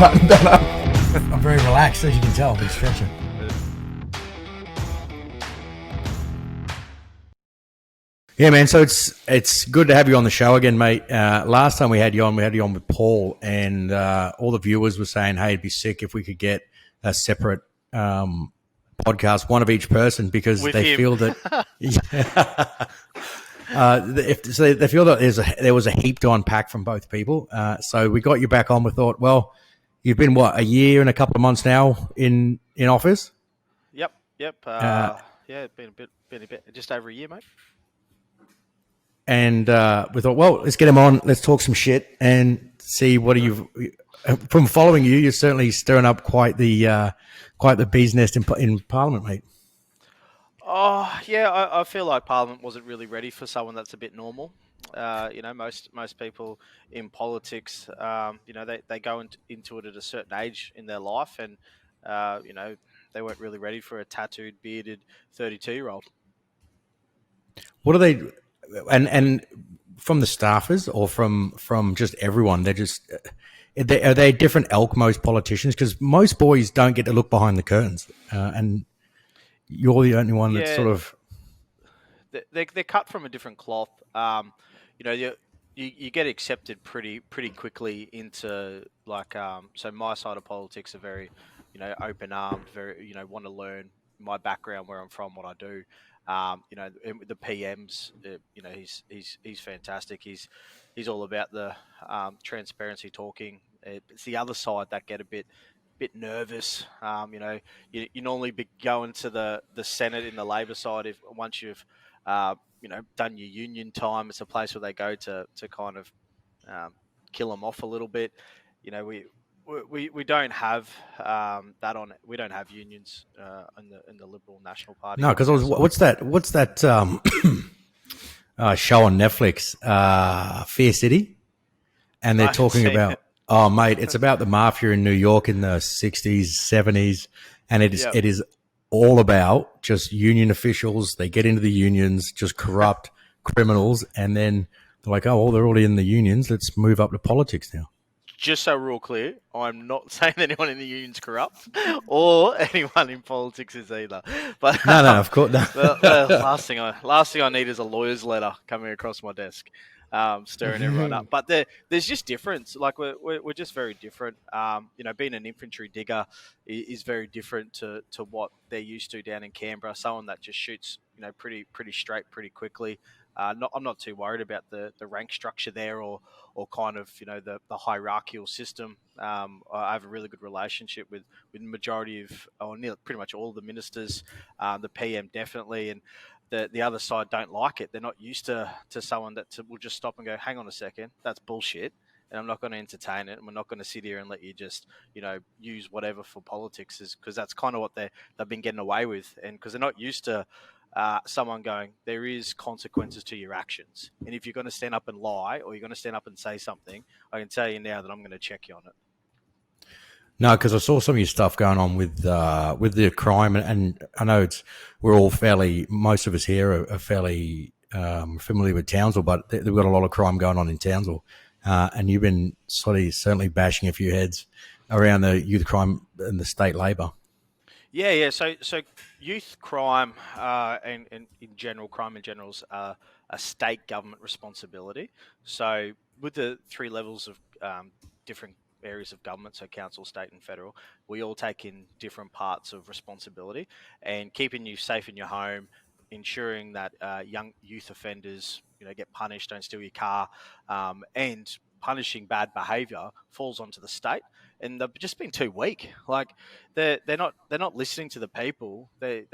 buttoned up. I'm very relaxed, as you can tell. I've been stretching. Yeah, man. So it's good to have you on the show again, mate. Last time we had you on with Paul, and all the viewers were saying, "Hey, it'd be sick if we could get a separate podcast, one of each person, because with they him. feel that they feel that there was a heap to unpack from both people. So we got you back on. We thought, well, you've been a year and a couple of months now in office. Yep. Yeah, it's been a bit, just over a year, mate. And we thought, well, let's get him on. Let's talk some shit and see what from following you. You're certainly stirring up quite the bee's nest in Parliament, mate. Oh, yeah, I feel like Parliament wasn't really ready for someone that's a bit normal. Most people in politics, they go into it at a certain age in their life, and they weren't really ready for a tattooed, bearded 32-year-old. What are they? And from the staffers or from just everyone, they're just are they different elk, most politicians? Because most boys don't get to look behind the curtains, and you're the only one that's sort of they're cut from a different cloth. You get accepted pretty quickly into so my side of politics are very open armed, very want to learn my background, where I'm from, what I do. The PMs, he's fantastic. He's all about the transparency talking. It's the other side that get a bit nervous. You normally be going to the Senate in the Labor side once you've done your union time. It's a place where they go to kind of kill them off a little bit. We don't have that on. We don't have unions in the Liberal National Party. No, because what's that show on Netflix, Fear City, and they're talking about mate, it's about the mafia in New York in the 60s, 70s, and it is all about just union officials. They get into the unions, just corrupt criminals, and then they're like, oh, well, they're already in the unions. Let's move up to politics now. Just so we're all clear, I'm not saying anyone in the union's corrupt or anyone in politics is either. But no, of course. No. the last thing I need is a lawyer's letter coming across my desk, stirring everyone up. But there's just difference. Like we're just very different. Being an infantry digger is very different to what they're used to down in Canberra. Someone that just shoots pretty straight, pretty quickly. I'm not too worried about the rank structure there or kind of the hierarchical system. I have a really good relationship with the majority of, or nearly pretty much all of the ministers, the PM definitely, and the other side don't like it. They're not used to someone that will just stop and go, hang on a second, that's bullshit, and I'm not going to entertain it, and we're not going to sit here and let you just use whatever for politics, because that's kind of what they've been getting away with, and because they're not used to someone going, there is consequences to your actions. And if you're going to stand up and lie or you're going to stand up and say something, I can tell you now that I'm going to check you on it. No, because I saw some of your stuff going on with the crime, and I know we're all most of us here are fairly familiar with Townsville, but they've got a lot of crime going on in Townsville. And you've been certainly bashing a few heads around the youth crime and the state Labor. Yeah. So youth crime and in general, crime in general is a state government responsibility. So with the three levels of different areas of government, so council, state and federal, we all take in different parts of responsibility, and keeping you safe in your home, ensuring that young youth offenders get punished, don't steal your car, and punishing bad behaviour falls onto the state. And they've just been too weak. Like they're not listening to the people. They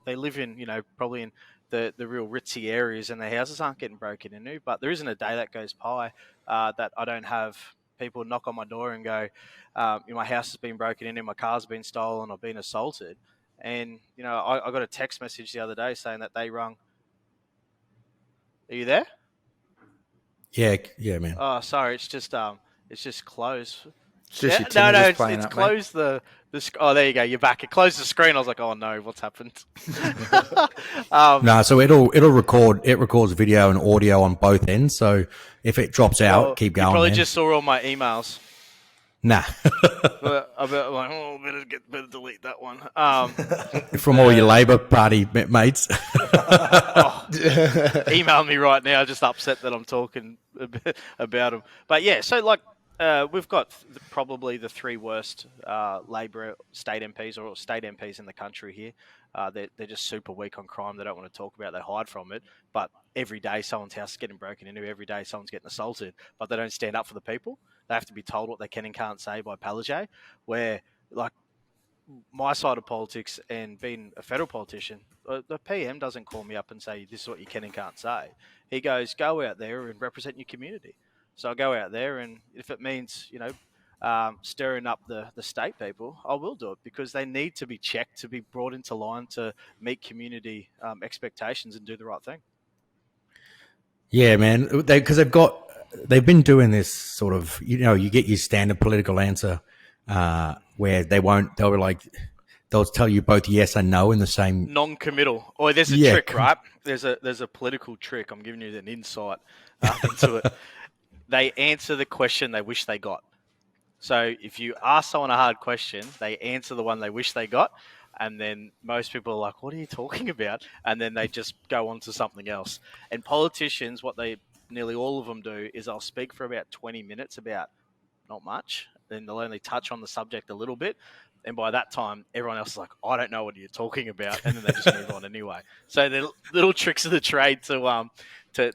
live in probably in the real ritzy areas, and their houses aren't getting broken into. But there isn't a day that goes by that I don't have people knock on my door and go, my house has been broken into, my car's been stolen, I've been assaulted. And I got a text message the other day saying that they rung. Are you there? Yeah, man. Oh, sorry, it's just closed. It's closed the oh, there you go, you're back. It closed the screen. I was like, oh no, what's happened? No, so it'll record. It records video and audio on both ends. So if it drops out, keep going. You probably just saw all my emails. Nah. Better delete that one. From all your Labor Party mates. Email me right now. Just upset that I'm talking about them. But yeah, so like we've got probably the three worst Labor state MPs or state MPs in the country here. They're just super weak on crime. They don't want to talk about it. They hide from it. But every day someone's house is getting broken into. Every day someone's getting assaulted. But they don't stand up for the people. They have to be told what they can and can't say by Palaszczuk, where like my side of politics and being a federal politician, the PM doesn't call me up and say, this is what you can and can't say. He goes, go out there and represent your community. So I go out there, and if it means, stirring up the state people, I will do it, because they need to be checked, to be brought into line, to meet community expectations and do the right thing. Yeah, man, because they've been doing this sort of, you get your standard political answer where they'll tell you both yes and no in the same non-committal. Or there's a trick, right? There's a political trick. I'm giving you an insight into it. They answer the question they wish they got. So if you ask someone a hard question, they answer the one they wish they got. And then most people are like, what are you talking about? And then they just go on to something else. And politicians, nearly all of them do is they'll speak for about 20 minutes about not much. Then they'll only touch on the subject a little bit. And by that time, everyone else is like, I don't know what you're talking about. And then they just move on anyway. So they're little tricks of the trade to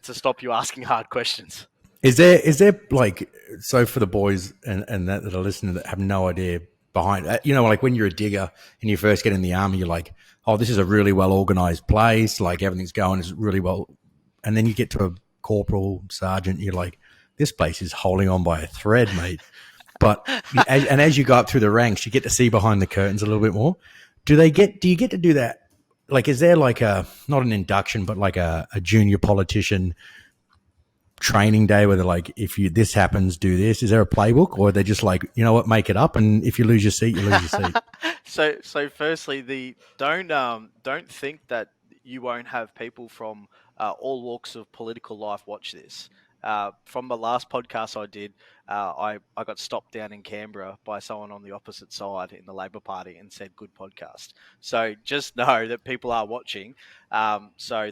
stop you asking hard questions. Is there like, so for the boys and that are listening that have no idea behind, like when you're a digger and you first get in the army, you're like, oh, this is a really well organized place. Like everything's going is really well. And then you get to a corporal, sergeant, you're like, this place is holding on by a thread, mate. But as you go up through the ranks, you get to see behind the curtains a little bit more. Do you get to do that? Like, is there like not an induction, but like a junior politician training day where they're like, if this happens, do this? Is there a playbook, or are they just like, you know what, make it up, and if you lose your seat, you lose your seat? So firstly, don't think that you won't have people from all walks of political life watch this. From the last podcast I did, I got stopped down in Canberra by someone on the opposite side in the Labor Party and said, good podcast. So just know that people are watching. So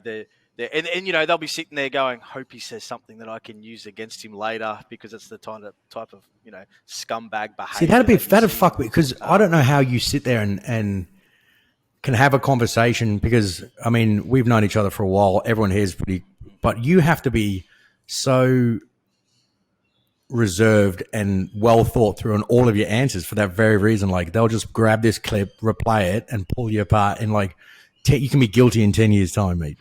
they'll be sitting there going, hope he says something that I can use against him later, because it's the type of scumbag behavior. See, that'd fuck me, because I don't know how you sit there and can have a conversation, because I mean, we've known each other for a while. Everyone here is but you have to be so reserved and well thought through on all of your answers for that very reason. Like, they'll just grab this clip, replay it, and pull you apart, and like, you can be guilty in 10 years' time, mate.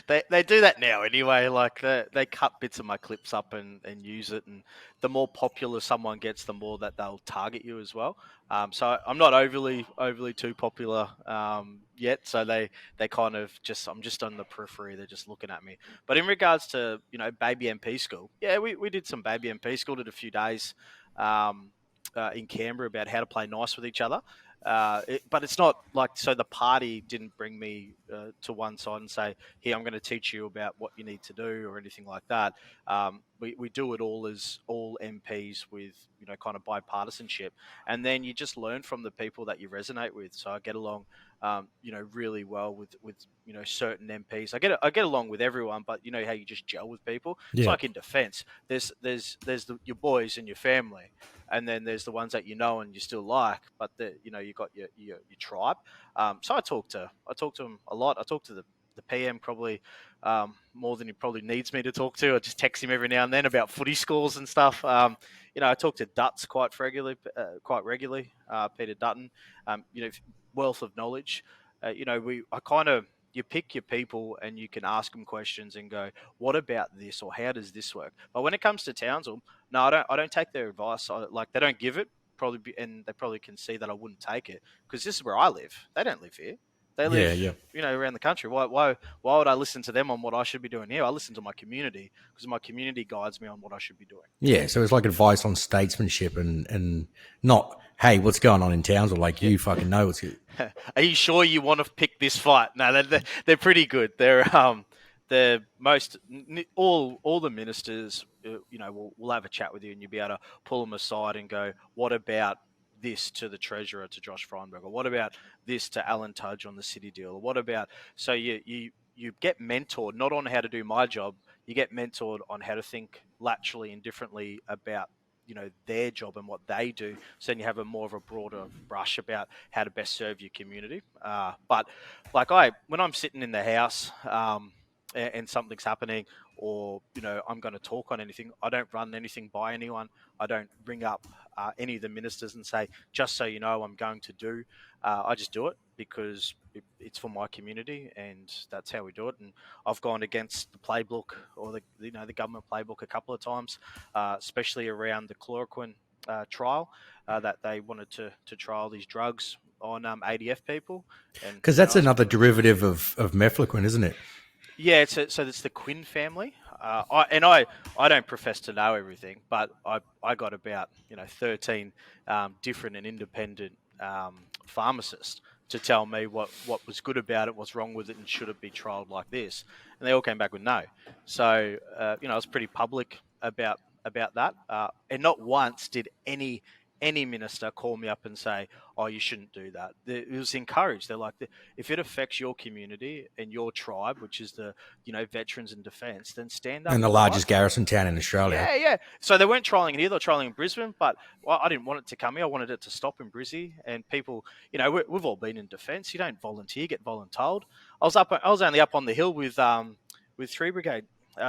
They do that now anyway. Like they cut bits of my clips up and use it, and the more popular someone gets, the more that they'll target you as well. So I'm not overly too popular yet. So they kind of I'm just on the periphery. They're just looking at me. But in regards to baby MP school, yeah, we did some baby MP school. Did a few days in Canberra about how to play nice with each other. But it's not like, so the party didn't bring me to one side and say, here, I'm going to teach you about what you need to do or anything like that. We do it all as all MPs with, kind of bipartisanship. And then you just learn from the people that you resonate with. So I get along, really well with certain MPs. I get along with everyone, but how you just gel with people. Yeah. It's like in defense. There's your boys and your family. And then there's the ones that and you still like, but you got your tribe. So I talk to them a lot. I talk to the PM probably more than he probably needs me to talk to. I just text him every now and then about footy scores and stuff. I talk to Dutts quite regularly. Peter Dutton. Wealth of knowledge. You pick your people and you can ask them questions and go, what about this, or how does this work? But when it comes to Townsville, no, I don't take their advice. They don't give it, and they probably can see that I wouldn't take it, because this is where I live. They don't live here. They live, around the country. Why would I listen to them on what I should be doing here? I listen to my community, because my community guides me on what I should be doing. Yeah, so it's like advice on statesmanship and not, hey, what's going on in Townsville? Like, you fucking know what's good. Are you sure you want to pick this fight? No, they're pretty good. They're all the ministers, will have a chat with you, and you'll be able to pull them aside and go, what about this to the treasurer, to Josh Frydenberg, or what about this to Alan Tudge on the city deal, or what about, so you get mentored not on how to do my job, you get mentored on how to think laterally and differently about their job and what they do, so then you have a more of a broader brush about how to best serve your community. But like when I'm sitting in the house and something's happening, or I'm going to talk on anything, I don't run anything by anyone. I don't ring up any of the ministers and say, just so you know, I'm going to do. I just do it because it's for my community, and that's how we do it. And I've gone against the playbook, or the government playbook, a couple of times, especially around the chloroquine trial, that they wanted to trial these drugs on ADF people. Because that's another derivative of mefloquine, isn't it? Yeah, so it's the Quinn family. I don't profess to know everything, but I got about 13 different and independent pharmacists to tell me what was good about it, what's wrong with it, and should it be trialled like this, and they all came back with no. So I was pretty public about that, and not once did any minister call me up and say, oh, you shouldn't do that. It was encouraged. They're like, if it affects your community and your tribe, which is the veterans and defence, then stand up. And the largest garrison town in Australia. Yeah. So they weren't trialling it here. They were trialling in Brisbane, but I didn't want it to come here. I wanted it to stop in Brizzy. And people, we've all been in defence. You don't volunteer, get voluntold. I was only up on the hill with 3 Brigade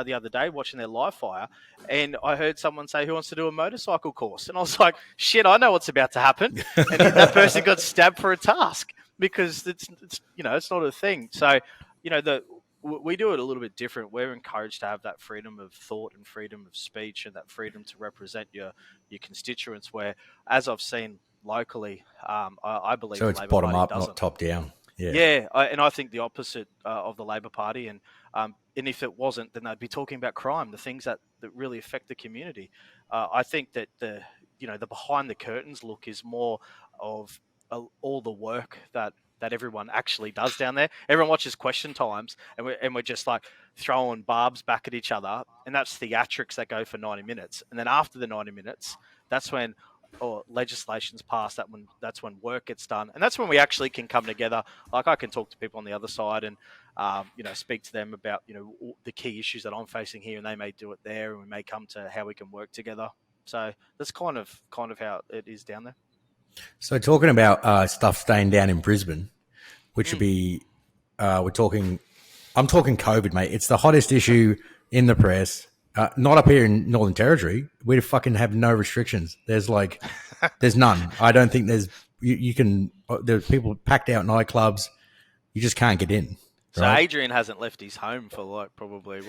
the other day watching their live fire, and I heard someone say, who wants to do a motorcycle course? And I was like, shit, I know what's about to happen. And that person got stabbed for a task because it's not a thing. So, we do it a little bit different. We're encouraged to have that freedom of thought and freedom of speech and that freedom to represent your constituents, where, as I've seen locally, I believe so it's Labor bottom Party up, doesn't. not top down. Yeah, and I think the opposite of the Labor Party. And if it wasn't, then they'd be talking about crime, the things that really affect the community. I think that the behind the curtains look is more of all the work that everyone actually does down there. Everyone watches Question Times, and we're just like throwing barbs back at each other, and that's theatrics that go for 90 minutes. And then after the 90 minutes, that's when legislation's passed. That's when work gets done, and that's when we actually can come together. Like, I can talk to people on the other side and speak to them about the key issues that I'm facing here, and they may do it there, and we may come to how we can work together. So that's kind of how it is down there. So talking about stuff staying down in Brisbane, which would be I'm talking COVID, mate. It's the hottest issue in the press. Not up here in Northern Territory. We fucking have no restrictions. There's none. I don't think there's, there's people packed out nightclubs. You just can't get in. So right? Adrian hasn't left his home for probably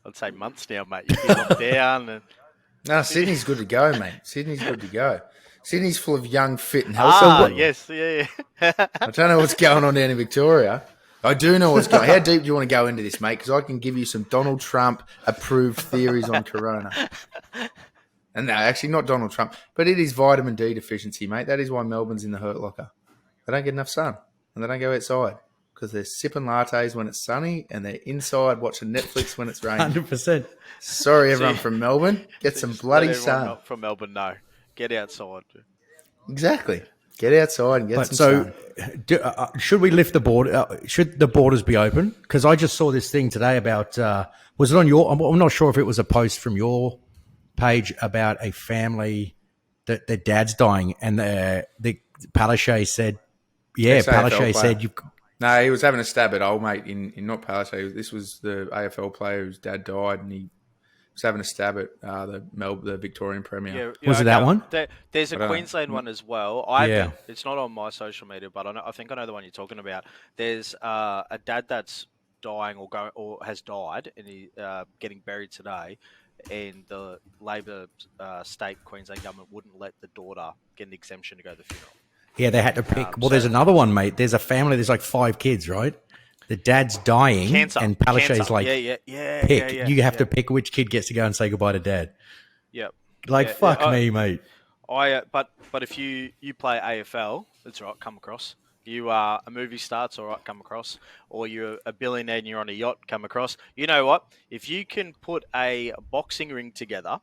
I'd say months now, mate. You've been locked down. And... No, Sydney's good to go, mate. Sydney's good to go. Sydney's full of young, fit and healthy. Yes, yeah. I don't know what's going on down in Victoria. I do know what's going on. How deep do you want to go into this, mate? Because I can give you some Donald Trump-approved theories on corona. And no, actually not Donald Trump, but it is vitamin D deficiency, mate. That is why Melbourne's in the hurt locker. They don't get enough sun, and they don't go outside because they're sipping lattes when it's sunny, and they're inside watching Netflix when it's raining. 100%. Sorry, everyone from Melbourne. Get some bloody sun. From Melbourne, no. Get outside. Exactly. Get outside and get some sun. Should we lift the border? Should the borders be open? Because I just saw this thing today about, was it on your, I'm not sure if it was a post from your page about a family that their dad's dying, and the Palaszczuk said, Palaszczuk said, no, he was having a stab at old mate in not Palaszczuk. This was the AFL player whose dad died, and he was having a stab at the Victorian Premier. Was it that one? There's a Queensland one as well. It's not on my social media, but I think I know the one you're talking about. There's a dad that's dying or has died, and he getting buried today, and the Labor state Queensland government wouldn't let the daughter get an exemption to go to the funeral. Yeah, they had to pick. There's another one, mate. There's a family. There's like 5 kids, right? The dad's dying, Cancer. And Palaszczuk's like, pick. Yeah, you have to pick which kid gets to go and say goodbye to dad. Yep. Fuck me, mate. But if you play AFL, that's right, come across. You are a movie star, it's all right, come across, or you're a billionaire and you're on a yacht, come across. You know what? If you can put a boxing ring together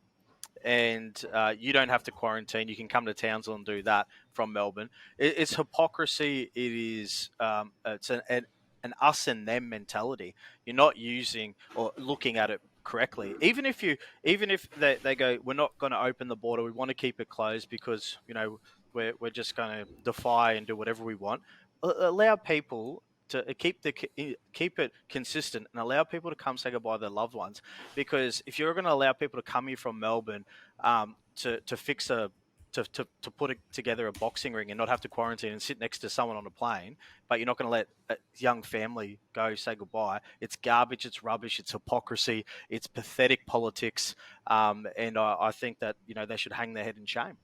and you don't have to quarantine, you can come to Townsville and do that from Melbourne. It's hypocrisy. It is it's an us and them mentality. You're not using or looking at it correctly. Even if they go, we're not going to open the border, we want to keep it closed because we're just going to defy and do whatever we want. Allow people to keep it consistent and allow people to come say goodbye to their loved ones. Because if you're going to allow people to come here from Melbourne to fix to put together a boxing ring and not have to quarantine and sit next to someone on a plane, but you're not going to let a young family go say goodbye. It's garbage. It's rubbish. It's hypocrisy. It's pathetic politics. And I think that they should hang their head in shame.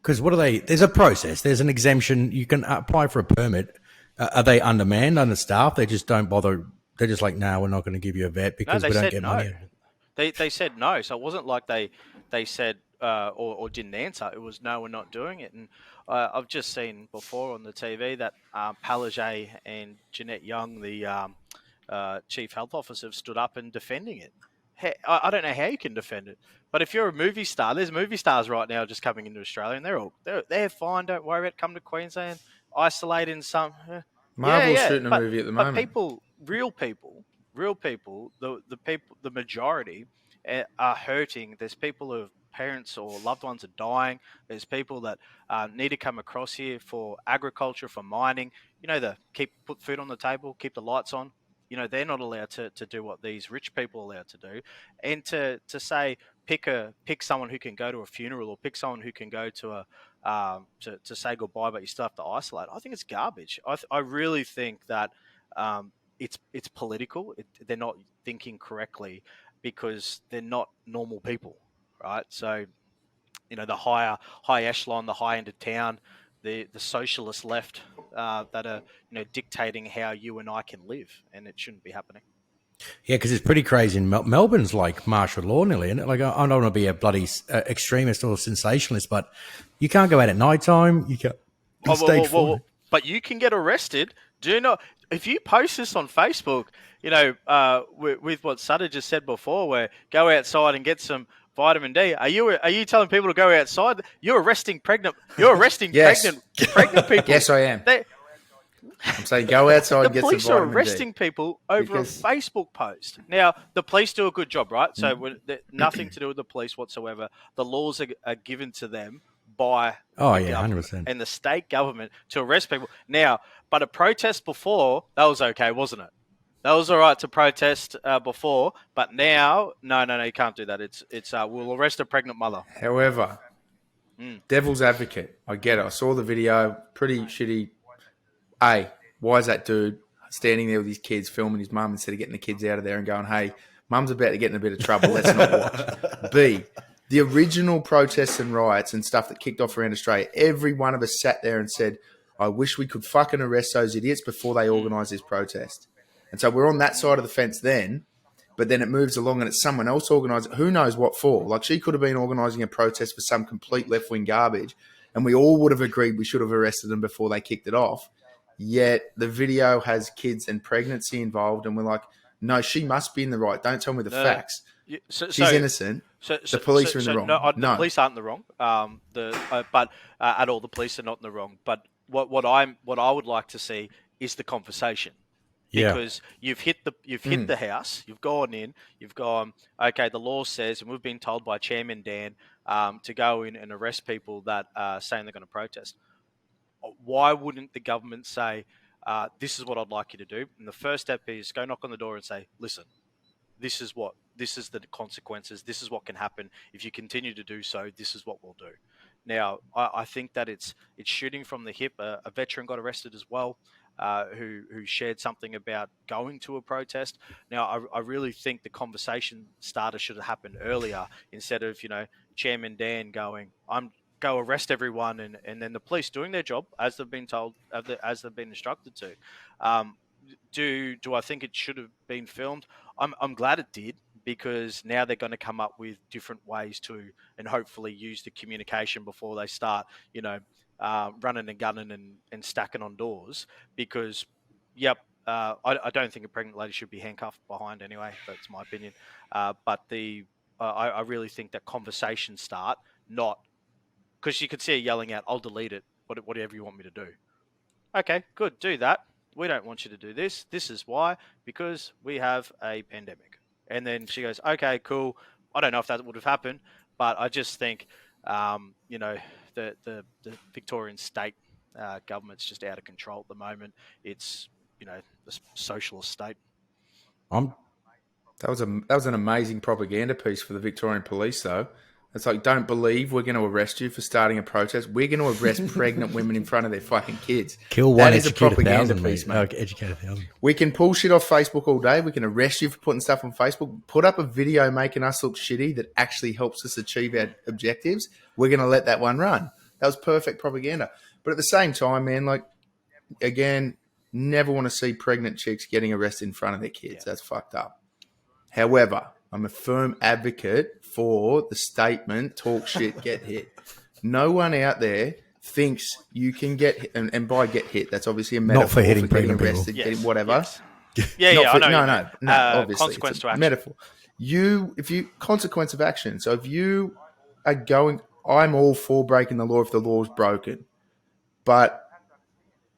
Because there's a process. There's an exemption. You can apply for a permit. Are they undermanned, understaffed? They just don't bother. They're just like, no, we're not going to give you a vet because we don't get money. They said no. So it wasn't like they said or didn't answer. It was no, we're not doing it. And I've just seen before on the TV that Palage and Jeanette Young, the chief health officer, have stood up and defending it. I don't know how you can defend it, but if you're a movie star, there's movie stars right now just coming into Australia, and they're fine. Don't worry about it. Come to Queensland, isolate in some. Marvel's shooting a movie at the moment. But people, real people, the majority are hurting. There's people who have parents or loved ones are dying. There's people that need to come across here for agriculture, for mining. Put food on the table, keep the lights on. They're not allowed to do what these rich people are allowed to do. And to say pick someone who can go to a funeral or pick someone who can go to to say goodbye, but you still have to isolate. I think it's garbage. I really think that it's political. They're not thinking correctly because they're not normal people, right? So, the high echelon, the high end of town, the socialist left that are dictating how you and I can live, and it shouldn't be happening. Yeah, because it's pretty crazy. In Melbourne's like martial law nearly, isn't it? Like, I don't want to be a bloody extremist or sensationalist, but you can't go out at night time. You can't. But you can get arrested. Do you know if you post this on Facebook? With what Sutter just said before, where go outside and get some vitamin D. Are you telling people to go outside? You're arresting pregnant. Yes. pregnant people. Yes, I am. I'm saying go outside and get some vitamin D. The police are arresting people over a Facebook post. Now, the police do a good job, right? So nothing to do with the police whatsoever. The laws are given to them by 100%, and the state government to arrest people. Now, but a protest before, that was okay, wasn't it? That was all right to protest before, but now, no, you can't do that. It's we'll arrest a pregnant mother. However, devil's advocate, I get it. I saw the video, pretty shitty. A, why is that dude standing there with his kids, filming his mum instead of getting the kids out of there and going, hey, mum's about to get in a bit of trouble, let's not watch. B, the original protests and riots and stuff that kicked off around Australia, every one of us sat there and said, I wish we could fucking arrest those idiots before they organise this protest. And so we're on that side of the fence then, but then it moves along and it's someone else organising, who knows what for. Like, she could have been organising a protest for some complete left-wing garbage, and we all would have agreed we should have arrested them before they kicked it off. Yet the video has kids and pregnancy involved, and we're like, no, she must be in the right. Don't tell me the facts. She's innocent. The police are in the wrong. No, the police aren't in the wrong. But at all, the police are not in the wrong. But what I would like to see is the conversation. Because you've hit the house, you've gone in, you've gone, okay, the law says, and we've been told by Chairman Dan to go in and arrest people that are saying they're going to protest. Why wouldn't the government say, this is what I'd like you to do? And the first step is go knock on the door and say, listen, this is the consequences. This is what can happen. If you continue to do so, this is what we'll do. Now, I think that it's shooting from the hip. A veteran got arrested as well. Who shared something about going to a protest. Now, I really think the conversation starter should have happened earlier instead of, Chairman Dan going, go arrest everyone, and then the police doing their job as they've been told, as they've been instructed to. Do I think it should have been filmed? I'm glad it did, because now they're going to come up with different ways to, and hopefully use the communication before they start, running and gunning and stacking on doors because, I don't think a pregnant lady should be handcuffed behind anyway. That's my opinion. But I really think that conversations start not because you could see her yelling out, "I'll delete it, whatever you want me to do." Okay, good, do that. We don't want you to do this. This is why, because we have a pandemic. And then she goes, okay, cool. I don't know if that would have happened, but I just think, the Victorian state government's just out of control at the moment. It's, the socialist state. That was an amazing propaganda piece for the Victorian police, though. It's like, don't believe we're going to arrest you for starting a protest. We're going to arrest pregnant women in front of their fucking kids. Kill one, that is a propaganda piece, mate. Educate 1,000. We can pull shit off Facebook all day. We can arrest you for putting stuff on Facebook. Put up a video making us look shitty that actually helps us achieve our objectives. We're going to let that one run. That was perfect propaganda. But at the same time, man, like, again, never want to see pregnant chicks getting arrested in front of their kids. Yeah. That's fucked up. However, I'm a firm advocate for the statement, talk shit, get hit. No one out there thinks you can get hit, and by get hit, that's obviously a metaphor not for hitting getting people. arrested, getting whatever. Yes. Yeah, I know. No, obviously. Consequence to action. Metaphor. Consequence of action. So if you are going, I'm all for breaking the law if the law is broken. But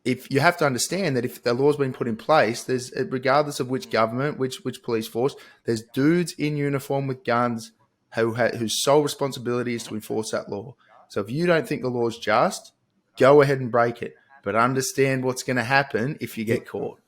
if you have to understand that if the law's been put in place, there's, regardless of which government, which police force, there's dudes in uniform with guns whose sole responsibility is to enforce that law. So if you don't think the law's just, go ahead and break it. But understand what's going to happen if you get caught.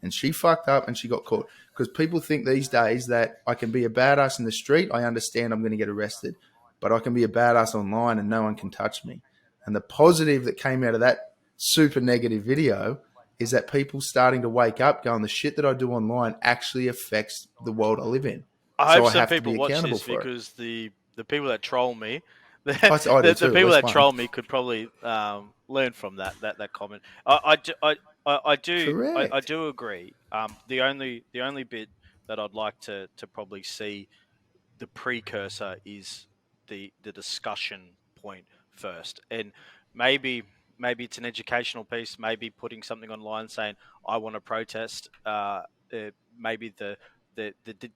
And she fucked up and she got caught. Because people think these days that I can be a badass in the street, I understand I'm going to get arrested. But I can be a badass online and no one can touch me. And the positive that came out of that super negative video is that people starting to wake up going, the shit that I do online actually affects the world I live in. I hope some people watch this because the people that troll me, the people that troll me could probably learn from that comment. I do agree. The only bit that I'd like to probably see the precursor is the discussion point first, and maybe it's an educational piece. Maybe putting something online saying I want to protest. Maybe they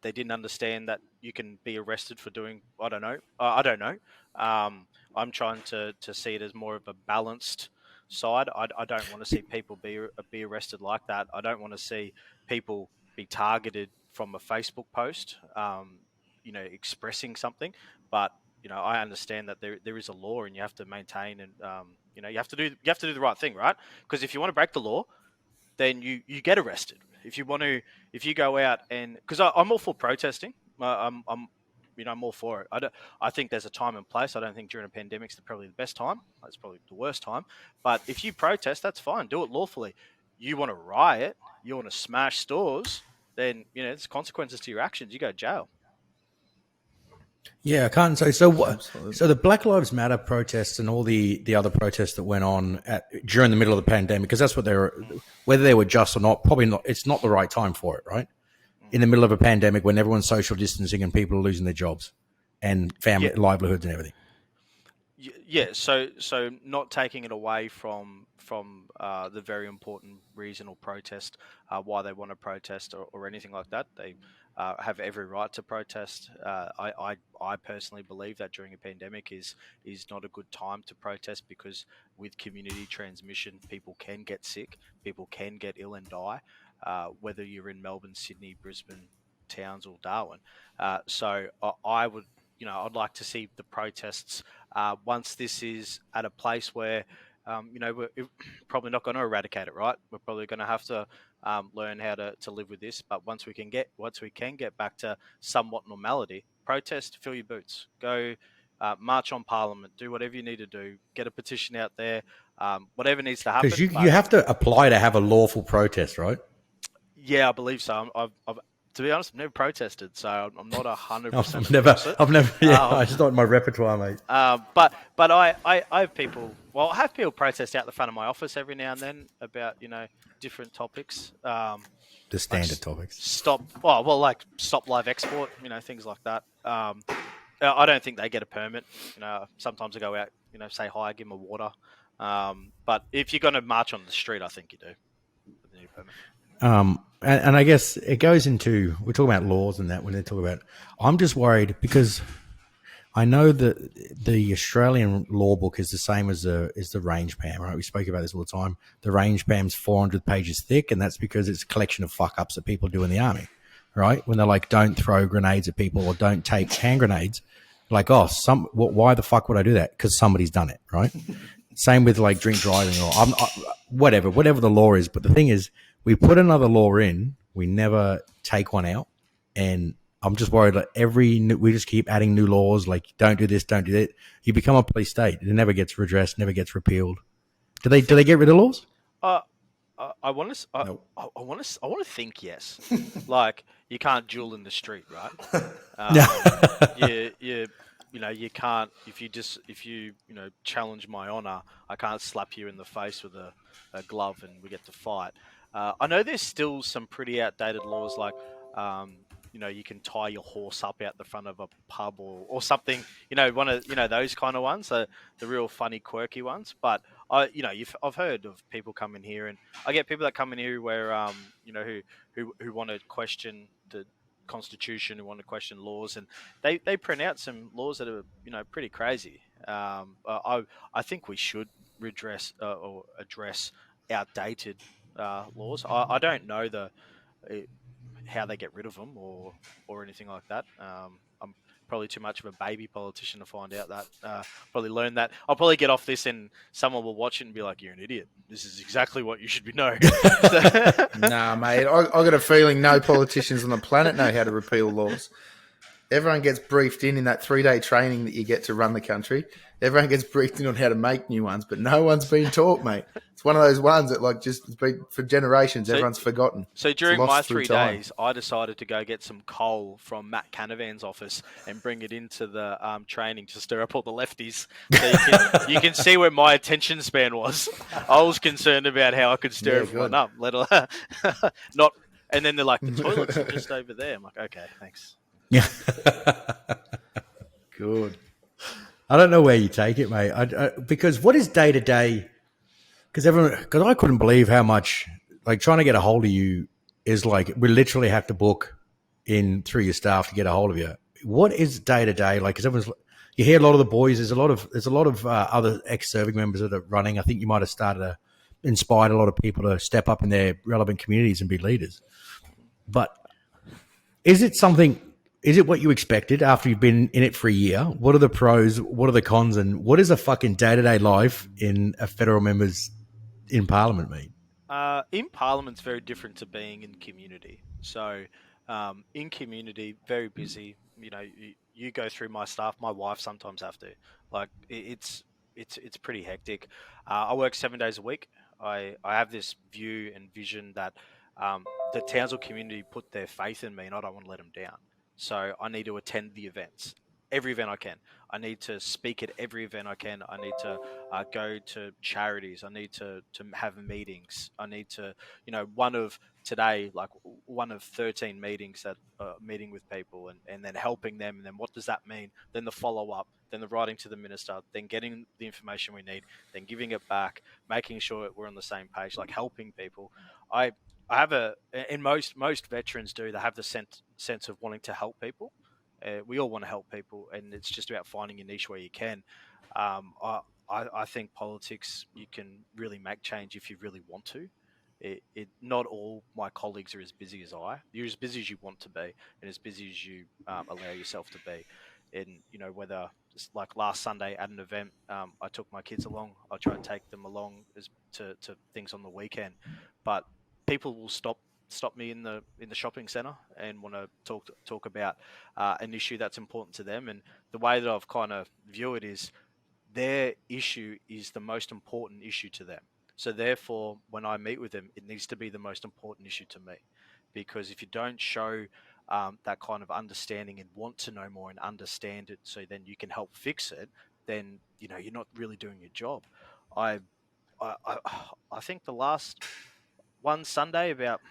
didn't understand that you can be arrested for doing. I don't know. I'm trying to see it as more of a balanced side. I don't want to see people be arrested like that. I don't want to see people be targeted from a Facebook post, expressing something. But I understand that there is a law and you have to maintain and you have to do the right thing, right? Because if you want to break the law, then you get arrested. If you go out and because I'm all for protesting, I'm all for it. I think there's a time and place. I don't think during a pandemic is probably the best time. It's probably the worst time. But if you protest, that's fine. Do it lawfully. You want to riot, you want to smash stores, then there's consequences to your actions. You go to jail. Yeah, I can't say so. So the Black Lives Matter protests and all the other protests that went on during the middle of the pandemic, because that's what they were, whether they were just or not, probably not. It's not the right time for it, right? In the middle of a pandemic when everyone's social distancing and people are losing their jobs and family livelihoods and everything. Yeah. So not taking it away from the very important reason or protest, why they want to protest or anything like that. They have every right to protest. I personally believe that during a pandemic is not a good time to protest because with community transmission, people can get sick, people can get ill and die, whether you're in Melbourne, Sydney, Brisbane, Townsville, Darwin. So I would, I'd like to see the protests once this is at a place where, we're probably not going to eradicate it, right? We're probably going to have to learn how to live with this. But once we can get back to somewhat normality, protest, fill your boots, go march on Parliament, do whatever you need to do, get a petition out there, whatever needs to happen. Because you have to apply to have a lawful protest, right? Yeah, I believe so. I've to be honest, I've never protested, so I'm not 100%. I've never. Yeah, I just not my repertoire, mate. But I have people. Well, I have people protest out the front of my office every now and then about different topics. The standard topics. Stop live export. Things like that. I don't think they get a permit. Sometimes I go out. Say hi, give them a water. But if you're going to march on the street, I think you do with the new permit. And I guess it goes into, we're talking about laws and that when they talk about, I'm just worried because I know that the Australian law book is the same as the range PAM, right? We speak about this all the time. The range PAM's 400 pages thick, and that's because it's a collection of fuck ups that people do in the army, right? When they're like, don't throw grenades at people or don't take hand grenades, like, oh, why the fuck would I do that? Because somebody's done it, right? Same with like drink driving or whatever the law is. But the thing is, we put another law in, we never take one out, and I'm just worried that we just keep adding new laws, like don't do this, don't do that. You become a police state. It never gets redressed, never gets repealed. Do they get rid of laws? I want to think yes. Like you can't duel in the street, right? You can't if you challenge my honor, I can't slap you in the face with a glove and we get to fight. I know there's still some pretty outdated laws like you can tie your horse up out the front of a pub or something, those kind of ones, the real funny, quirky ones. But I've heard of people coming here, and I get people that come in here where, who want to question the Constitution, who want to question laws, and they print out some laws that are, pretty crazy. I think we should redress or address outdated laws. I don't know how they get rid of them or anything like that. I'm probably too much of a baby politician to find out that. Probably learn that. I'll probably get off this and someone will watch it and be like, you're an idiot. This is exactly what you should be knowing. Nah, mate. I got a feeling no politicians on the planet know how to repeal laws. Everyone gets briefed in that 3-day training that you get to run the country. Everyone gets briefed in on how to make new ones, but no one's been taught, mate. It's one of those ones that just it's been for generations. Everyone's forgotten. So during my 3 days, I decided to go get some coal from Matt Canavan's office and bring it into the training to stir up all the lefties. So you can see where my attention span was. I was concerned about how I could stir everyone up, let alone not. And then they're like, the toilets are just over there. I'm like, okay, thanks. Yeah. Good. I don't know where you take it, mate. Because what is day to day? Because I couldn't believe how much trying to get a hold of you is like we literally have to book in through your staff to get a hold of you. What is day to day like? Because you hear a lot of the boys. There's a lot of other ex-serving members that are running. I think you might have inspired a lot of people to step up in their relevant communities and be leaders. But is it something? Is it what you expected after you've been in it for a year? What are the pros? What are the cons? And what is a fucking day-to-day life in a federal member's in Parliament mean? In Parliament's very different to being in community. So in community, very busy. You go through my staff. My wife sometimes have to. It's pretty hectic. I work 7 days a week. I have this view and vision that the Townsville community put their faith in me, and I don't want to let them down. So I need to attend the events, every event I can. I need to speak at every event I can. I need to go to charities. I need to have meetings. I need to, one of 13 meetings that meeting with people and then helping them. And then what does that mean? Then the follow up, then the writing to the minister, then getting the information we need, then giving it back, making sure we're on the same page, like helping people. I have and most veterans do. They have the sense of wanting to help people. We all want to help people, and it's just about finding a niche where you can. I think politics, you can really make change if you really want to. Not all my colleagues are as busy as I. You're as busy as you want to be, and as busy as you allow yourself to be. And whether it's like last Sunday at an event, I took my kids along. I try and take them along to things on the weekend, but people will stop me in the shopping centre and want to talk about an issue that's important to them. And the way that I've kind of view it is their issue is the most important issue to them. So therefore, when I meet with them, it needs to be the most important issue to me, because if you don't show that kind of understanding and want to know more and understand it, so then you can help fix it, then you're not really doing your job. I think the last one Sunday about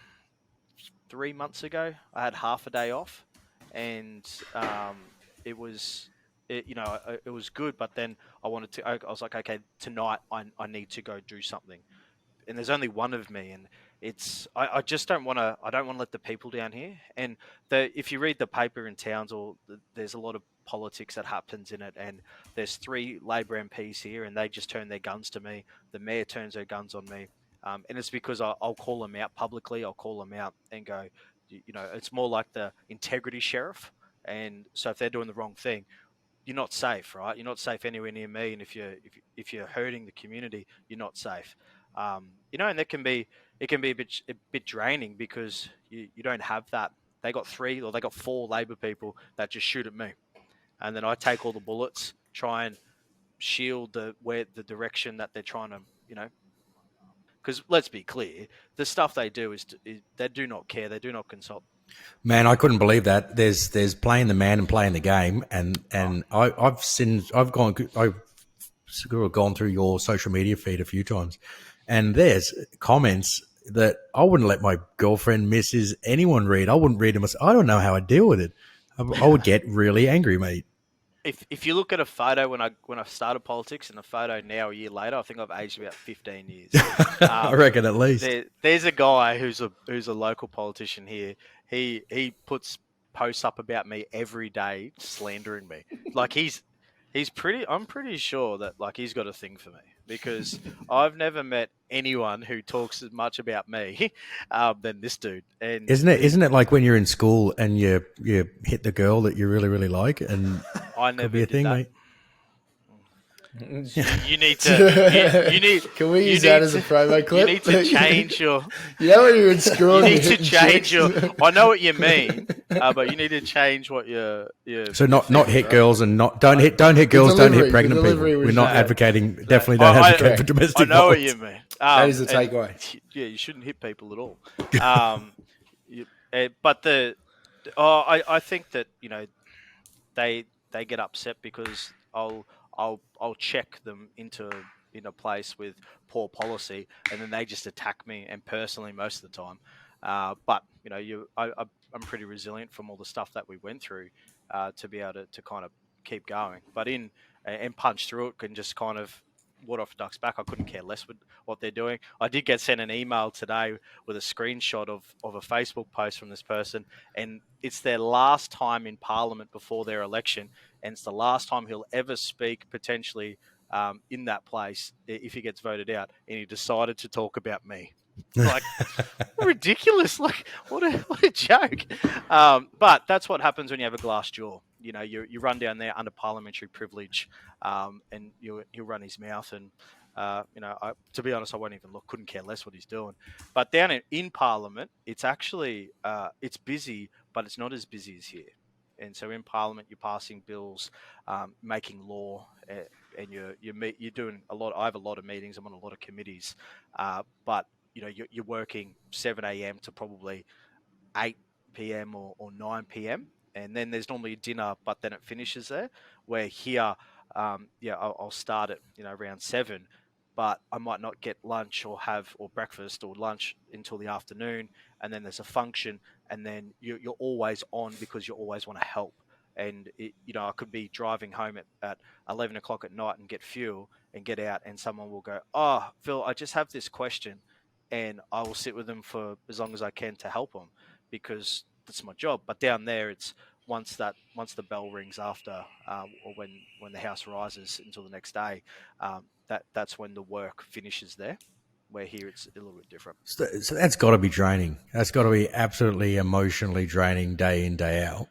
3 months ago, I had half a day off, and it was it was good, but then I was like, okay, tonight I need to go do something. And there's only one of me, and I just don't want to. I don't want to let the people down here. And if you read the paper in Townsville, there's a lot of politics that happens in it. And there's 3 Labor MPs here, and they just turn their guns to me. The mayor turns her guns on me, and it's because I'll call them out publicly. I'll call them out and go, it's more like the integrity sheriff. And so if they're doing the wrong thing, you're not safe, right? You're not safe anywhere near me, and if you're hurting the community, you're not safe. And it can be a bit draining because you don't have that. They got 3 or they got 4 Labor people that just shoot at me, and then I take all the bullets, try and shield the direction that they're trying to, because let's be clear, the stuff they do is they do not care, they do not consult. Man, I couldn't believe that. There's playing the man and playing the game, and I've gone through your social media feed a few times, and there's comments that I wouldn't let my girlfriend, missus, anyone read. I wouldn't read them. I don't know how I deal with it. I would get really angry, mate. If you look at a photo when I started politics and a photo now a year later, I think I've aged about 15 years. I reckon at least. There's a guy who's a local politician here. He puts posts up about me every day, slandering me. Like I'm pretty sure that like he's got a thing for me, because I've never met anyone who talks as much about me than this dude. And isn't it like when you're in school and you hit the girl that you really, really like, and I never could be a did thing, that. mate? You need to. You need. Can we use that as a promo clip? You need to change your. When you're in school, you need to change your. I know what you mean, but you need to change what your. So not hit girls and don't hit girls, don't hit pregnant people. We're not advocating. Definitely don't advocate for domestic violence. I know what you mean. That is the takeaway. Yeah, you shouldn't hit people at all. But I think that they get upset because I'll check them into in a place with poor policy, and then they just attack me and personally most of the time. But I'm pretty resilient from all the stuff that we went through to be able to kind of keep going. But and punch through it and just kind of water off duck's back. I couldn't care less with what they're doing. I did get sent an email today with a screenshot of a Facebook post from this person, and it's their last time in Parliament before their election, and it's the last time he'll ever speak potentially in that place if he gets voted out, and he decided to talk about me. Like, ridiculous. Like, what a joke. But that's what happens when you have a glass jaw. You run down there under parliamentary privilege, and he'll run his mouth. And, to be honest, I won't even look, couldn't care less what he's doing. But down in Parliament, it's actually, it's busy, but it's not as busy as here. And so in Parliament, you're passing bills, making law, and you're doing a lot. I have a lot of meetings. I'm on a lot of committees, but you're working 7 a.m. to probably 8 p.m. or 9 p.m. And then there's normally a dinner, but then it finishes there. Where here, I'll start at around 7, but I might not get lunch or breakfast or lunch until the afternoon. And then there's a function, and then you're always on because you always want to help. And I could be driving home at 11 o'clock at night and get fuel and get out, and someone will go, "Oh, Phil, I just have this question," and I will sit with them for as long as I can to help them, because that's my job. But down there, it's once the bell rings after, or when the house rises until the next day, that's when the work finishes there. Where here it's a little bit different. So that's got to be draining. That's got to be absolutely emotionally draining day in, day out.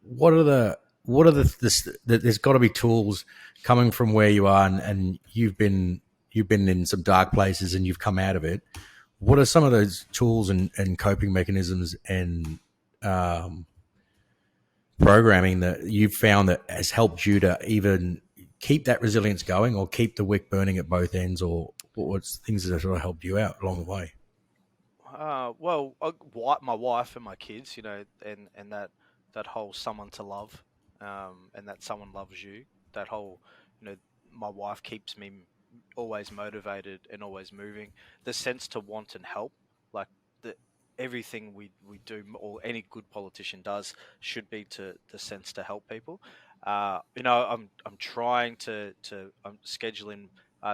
What are the there's got to be tools coming from where you are, and you've been in some dark places and you've come out of it. What are some of those tools and coping mechanisms and programming that you've found that has helped you to even keep that resilience going, or keep the wick burning at both ends, or what's things that have sort of helped you out along the way? My wife and my kids, and that whole someone to love, and that someone loves you. That whole, my wife keeps me always motivated and always moving. The sense to want and help, like everything we do, or any good politician does, should be to the sense to help people. I'm trying to I'm scheduling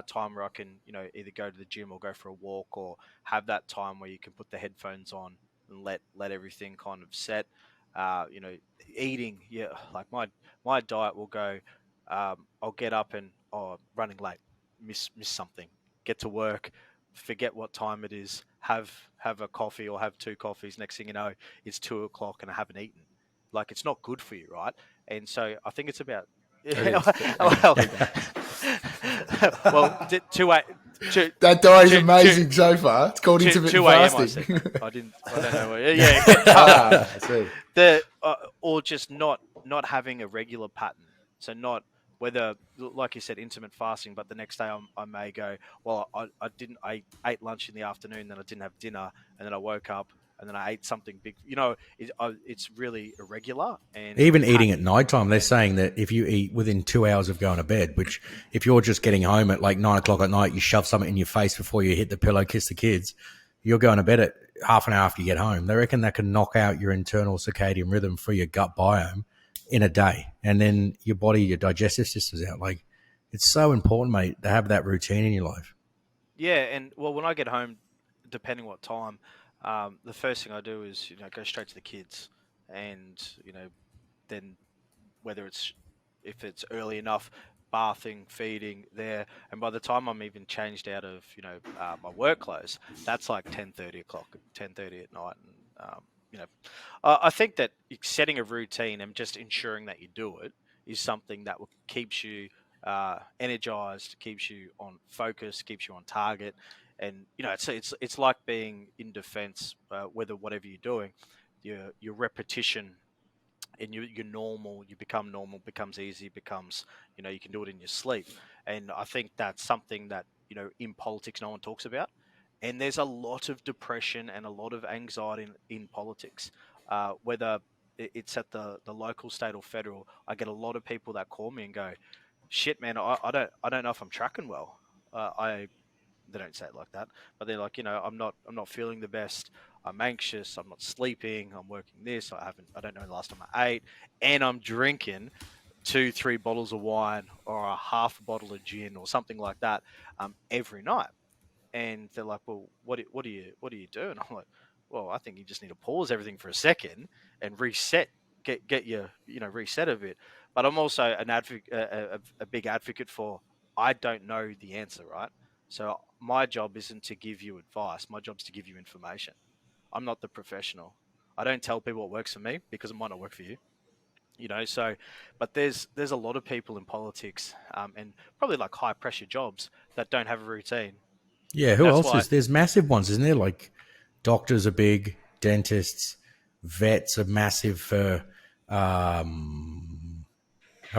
time where I can, either go to the gym or go for a walk or have that time where you can put the headphones on and let everything kind of set. You know, eating, yeah, like my diet will go. I'll get up and running late, miss something, get to work, forget what time it is, have a coffee or have two coffees. Next thing you know, it's 2 o'clock and I haven't eaten. Like it's not good for you, right? And so I think it's about well, two a two, That diet is two, amazing two, so far. It's called intermittent 2 a.m. I fasting. said. I don't know. Yeah. I see. Or just not having a regular pattern. So not whether, like you said, intermittent fasting, but the next day I may go, well, I ate lunch in the afternoon, then I didn't have dinner, and then I woke up and then I ate something big. It's really irregular. And even eating at nighttime, they're saying that if you eat within 2 hours of going to bed, which if you're just getting home at like 9 o'clock at night, you shove something in your face before you hit the pillow, kiss the kids, you're going to bed at half an hour after you get home. They reckon that can knock out your internal circadian rhythm for your gut biome in a day. And then your body, your digestive system's out. Like, it's so important, mate, to have that routine in your life. Yeah, and well, when I get home, depending what time, the first thing I do is go straight to the kids, and then if it's early enough, bathing, feeding there, and by the time I'm even changed out of my work clothes, that's like 10:30 o'clock, 10:30 at night, and I think that setting a routine and just ensuring that you do it is something that keeps you energized, keeps you on focus, keeps you on target. And it's like being in defense, whatever you're doing, your repetition and you're normal, you become normal, becomes easy, becomes you can do it in your sleep. And I think that's something that in politics no one talks about. And there's a lot of depression and a lot of anxiety in politics, whether it's at the local, state, or federal. I get a lot of people that call me and go, "Shit, man, I don't know if I'm tracking well." They don't say it like that, but they're like, I'm not feeling the best. I'm anxious. I'm not sleeping. I'm working this. I don't know the last time I ate, and I'm drinking 2-3 bottles of wine or a half a bottle of gin or something like that every night. And they're like, well, what do you do? And I'm like, well, I think you just need to pause everything for a second and reset, get your reset a bit. But I'm also an advocate, a big advocate for I don't know the answer, right? So my job isn't to give you advice. My job is to give you information. I'm not the professional. I don't tell people what works for me because it might not work for you. So, but there's a lot of people in politics and probably like high pressure jobs that don't have a routine. Yeah, who else is? There's massive ones, isn't there? Like doctors are big, dentists, vets are massive for. Have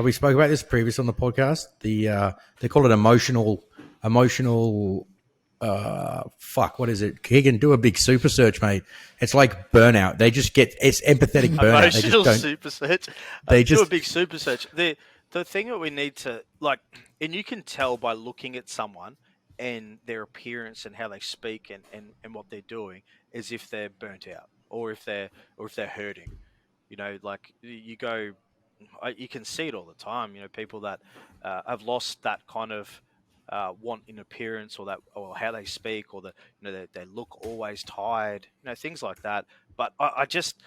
we spoke about this previous on the podcast? They call it emotional. What is it? Keegan, do a big super search, mate. It's like burnout. They just it's empathetic burnout. Emotional super search. Do a big super search. The thing that we need to and you can tell by looking at someone and their appearance and how they speak and what they're doing, as if they're burnt out or if they're hurting. You can see it all the time. People that have lost that kind of want in appearance or how they speak or they look always tired. Things like that. But I just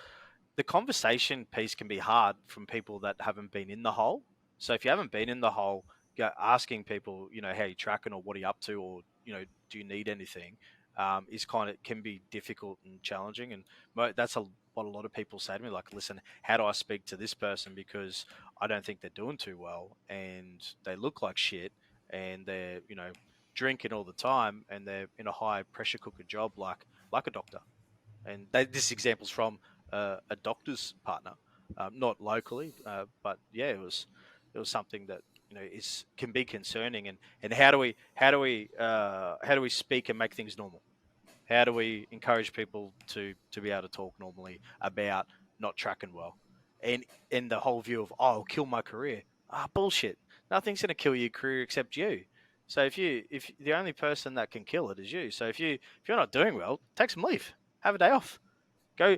the conversation piece can be hard from people that haven't been in the hole. So if you haven't been in the hole, asking people, how you tracking or what are you up to, or do you need anything, can be difficult and challenging. And that's what a lot of people say to me, like, listen, how do I speak to this person because I don't think they're doing too well and they look like shit and they're drinking all the time and they're in a high pressure cooker job like a doctor. And this example's from a doctor's partner, not locally, but yeah, it was something that can be concerning. And how do we speak and make things normal? How do we encourage people to be able to talk normally about not tracking well, and the whole view of I'll kill my career? Bullshit. Nothing's going to kill your career except you. So if the only person that can kill it is you. So if you're not doing well, take some leave, have a day off. Go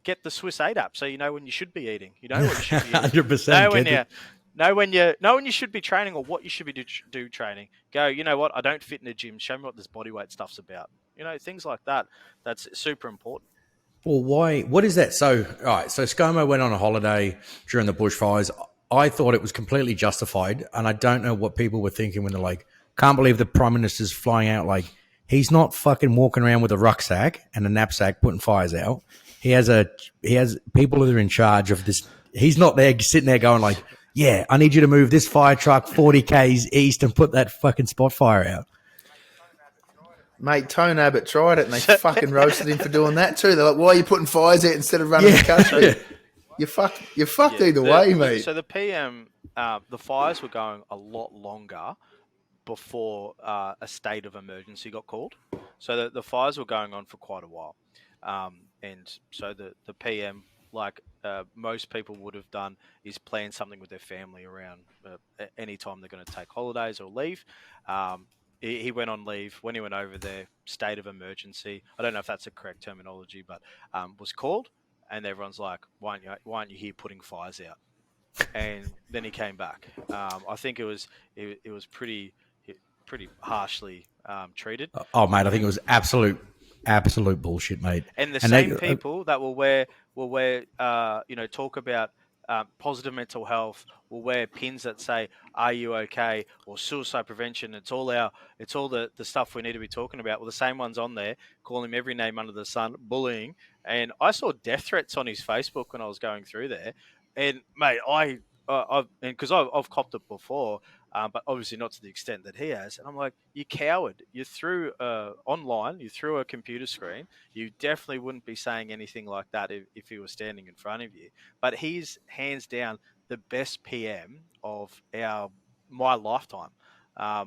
get the Swiss 8 app so you know when you should be eating. You know what you should be eating. 100%. Know when you should be training or what you should be do training. Go, you know what? I don't fit in a gym. Show me what this bodyweight stuff's about. You know, things like that. That's super important. Well, why? What is that? So, all right. So ScoMo went on a holiday during the bushfires. I thought it was completely justified, and I don't know what people were thinking when they're like, "Can't believe the Prime Minister's flying out." Like, he's not fucking walking around with a rucksack and a knapsack putting fires out. He has people that are in charge of this. He's not there sitting there going like, "Yeah, I need you to move this fire truck 40 k's east and put that fucking spot fire out." Mate, Tone Abbott tried it and they fucking roasted him for doing that too. They're like, why are you putting fires out instead of running the country? You're fucked either way, mate. So the PM, the fires were going a lot longer before a state of emergency got called. So the fires were going on for quite a while. And so the PM, like most people would have done, is plan something with their family around any time they're going to take holidays or leave. He went on leave. When he went over there, state of emergency. I don't know if that's a correct terminology, but was called, and everyone's like, "Why aren't you here putting fires out?" And then he came back. I think it was pretty harshly treated. Oh, mate, I think it was absolute bullshit, mate. And the same people that will wear talk about positive mental health, will wear pins that say "Are you okay?" or suicide prevention. It's all the stuff we need to be talking about. Well, the same ones on there call him every name under the sun, bullying. And I saw death threats on his Facebook when I was going through there. And mate, because I've copped it before, but obviously not to the extent that he has. And I'm like, you coward! You threw online, you threw a computer screen. You definitely wouldn't be saying anything like that if he was standing in front of you. But he's hands down the best PM of my lifetime. I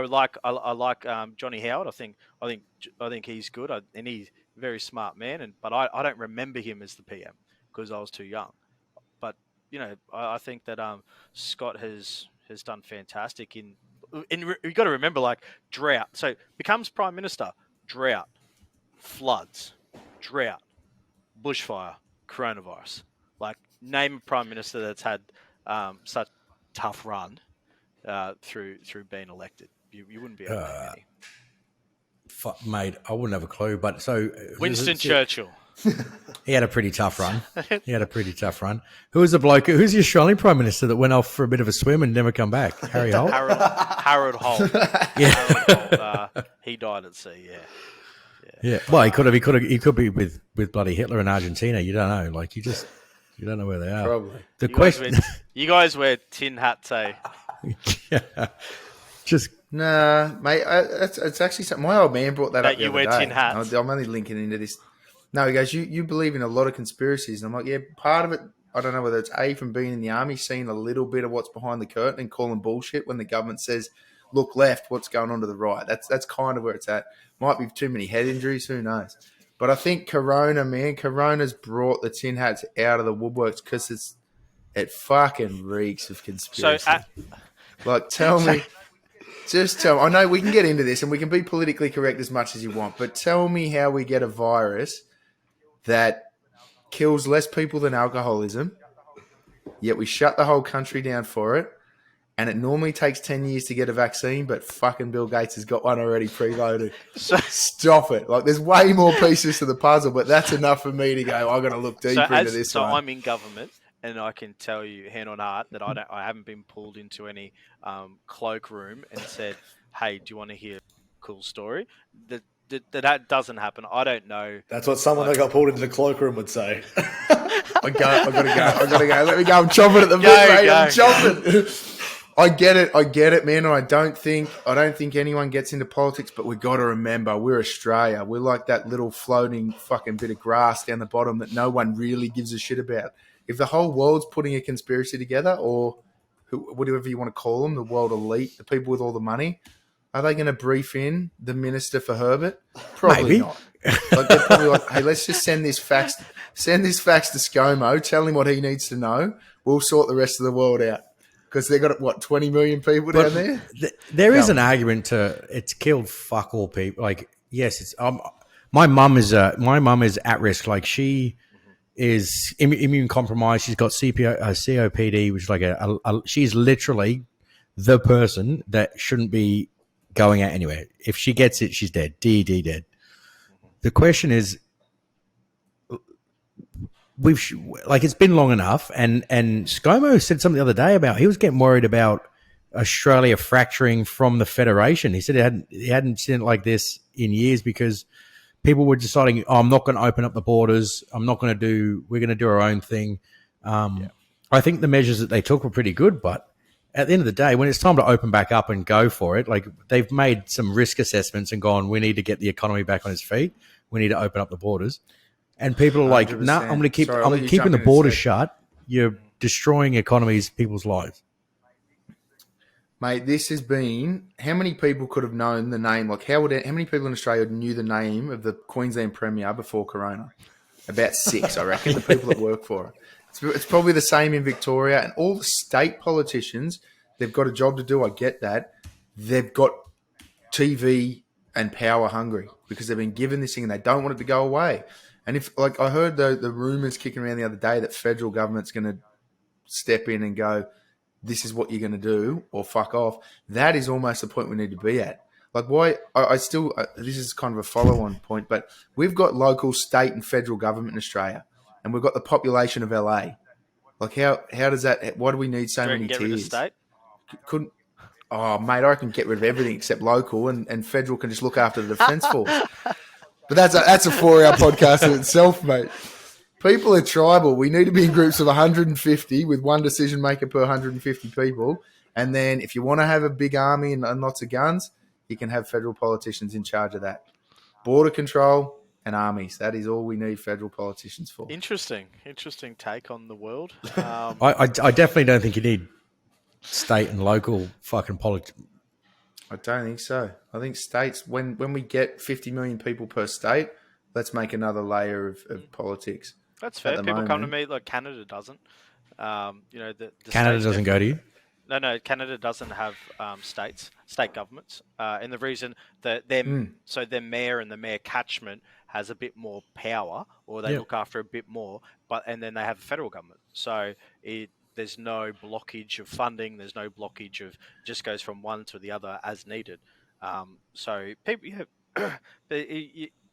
like Johnny Howard. I think he's good, and he's a very smart man. But I don't remember him as the PM because I was too young. But you know, I think that Scott has done fantastic in you've got to remember, like, drought. So becomes Prime Minister, drought, floods, drought, bushfire, coronavirus. Like, name a Prime Minister that's had such tough run through being elected. You wouldn't be able to name any. Fuck, mate, I wouldn't have a clue. But so Winston Churchill. He had a pretty tough run. Who was the bloke? Who's the Australian Prime Minister that went off for a bit of a swim and never come back? Harry Holt? Harold Holt. Yeah. Harold Holt, he died at sea, Yeah. Well, he could be with bloody Hitler in Argentina. You don't know. Like, you don't know where they are. Probably. The question. You guys wear tin hats, eh? Yeah. Just. Nah, mate, it's actually something. My old man brought that up the you other wear day. tin hats. I'm only linking into this. No, he goes, you believe in a lot of conspiracies. And I'm like, yeah, part of it, I don't know whether it's from being in the army, seeing a little bit of what's behind the curtain and calling bullshit when the government says, look left, what's going on to the right. That's kind of where it's at. Might be too many head injuries, who knows. But I think Corona's brought the tin hats out of the woodworks because it fucking reeks of conspiracy. So, tell me. Just tell me. I know we can get into this and we can be politically correct as much as you want, but tell me how we get a virus that kills less people than alcoholism, yet we shut the whole country down for it, and it normally takes 10 years to get a vaccine, but fucking Bill Gates has got one already preloaded. Stop it. Like, there's way more pieces to the puzzle, but that's enough for me to go, I've got to look deeper into this one. So I'm in government, and I can tell you, hand on heart, that I haven't been pulled into any cloakroom and said, hey, do you want to hear a cool story? That doesn't happen. I don't know. That's what someone that got pulled into the cloakroom would say. I gotta go. Let me go. I'm chomping at the bit, mate. I'm chomping. I get it, man. And I don't think anyone gets into politics, but we got to remember we're Australia. We're like that little floating fucking bit of grass down the bottom that no one really gives a shit about. If the whole world's putting a conspiracy together, or whatever you want to call them, the world elite, the people with all the money, are they going to brief in the minister for Herbert? Probably not. Like, they're probably like, hey, let's just send this fax to ScoMo, tell him what he needs to know. We'll sort the rest of the world out. Because they've got, 20 million people down there? There is an argument to it's killed fuck all people. Like, yes, My mum is at risk. Like she is immune compromised. She's got COPD, which is like she's literally the person that shouldn't be going out anywhere. If she gets it, she's dead. Dead. The question is, it's been long enough, and ScoMo said something the other day about he was getting worried about Australia fracturing from the Federation. He said he hadn't seen it like this in years because people were deciding, I'm not going to open up the borders. We're going to do our own thing. I think the measures that they took were pretty good, but at the end of the day, when it's time to open back up and go for it, like they've made some risk assessments and gone, we need to get the economy back on its feet. We need to open up the borders. And people are like, no, I'm keeping the borders shut. You're destroying economies, people's lives. Mate, this has been, how many people could have known the name? Like, how many people in Australia knew the name of the Queensland Premier before Corona? About 6, I reckon, the people that work for it. It's probably the same in Victoria. And all the state politicians, they've got a job to do, I get that. They've got TV and power hungry because they've been given this thing and they don't want it to go away. And if, like, I heard the rumours kicking around the other day that federal government's going to step in and go, this is what you're going to do, or fuck off. That is almost the point we need to be at. Like, why? This is kind of a follow-on point, but we've got local, state, and federal government in Australia, and we've got the population of LA. Like, how does that? Why do we need so many tiers? Get rid of state? Couldn't? Oh, mate, I can get rid of everything except local, and federal can just look after the defence force. But that's a 4-hour podcast in itself, mate. People are tribal. We need to be in groups of 150 with one decision maker per 150 people. And then if you want to have a big army and lots of guns, you can have federal politicians in charge of that. Border control and armies. That is all we need federal politicians for. Interesting take on the world. I definitely don't think you need state and local fucking politics. I don't think so. I think states, when we get 50 million people per state, let's make another layer of politics. That's fair. People come to me like Canada doesn't. The Canada doesn't go to you? No. Canada doesn't have state governments, and the reason that so their mayor and the mayor catchment has a bit more power, or they look after a bit more, and then they have a federal government. So there's no blockage of funding. There's no blockage of just goes from one to the other as needed. So people,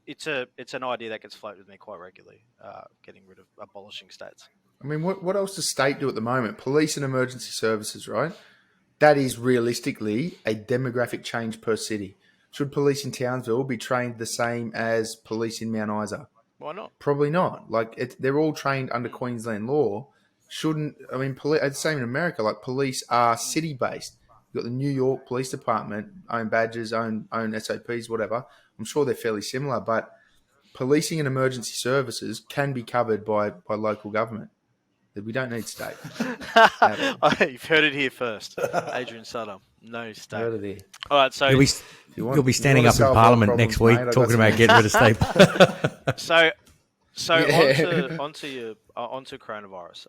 it's an idea that gets floated with me quite regularly, getting rid of abolishing states. I mean, what else does state do at the moment? Police and emergency services, right? That is realistically a demographic change per city. Should police in Townsville be trained the same as police in Mount Isa? Why not? Probably not. Like, they're all trained under Queensland law. The same in America. Like, police are city-based. You've got the New York Police Department, own badges, own SOPs, whatever. I'm sure they're fairly similar, but policing and emergency services can be covered by local government. We don't need state. You've heard it here first. Adrian Sutter, no state. Heard it here. All right, so you'll be standing up in Parliament next week talking about getting rid of state. onto coronavirus.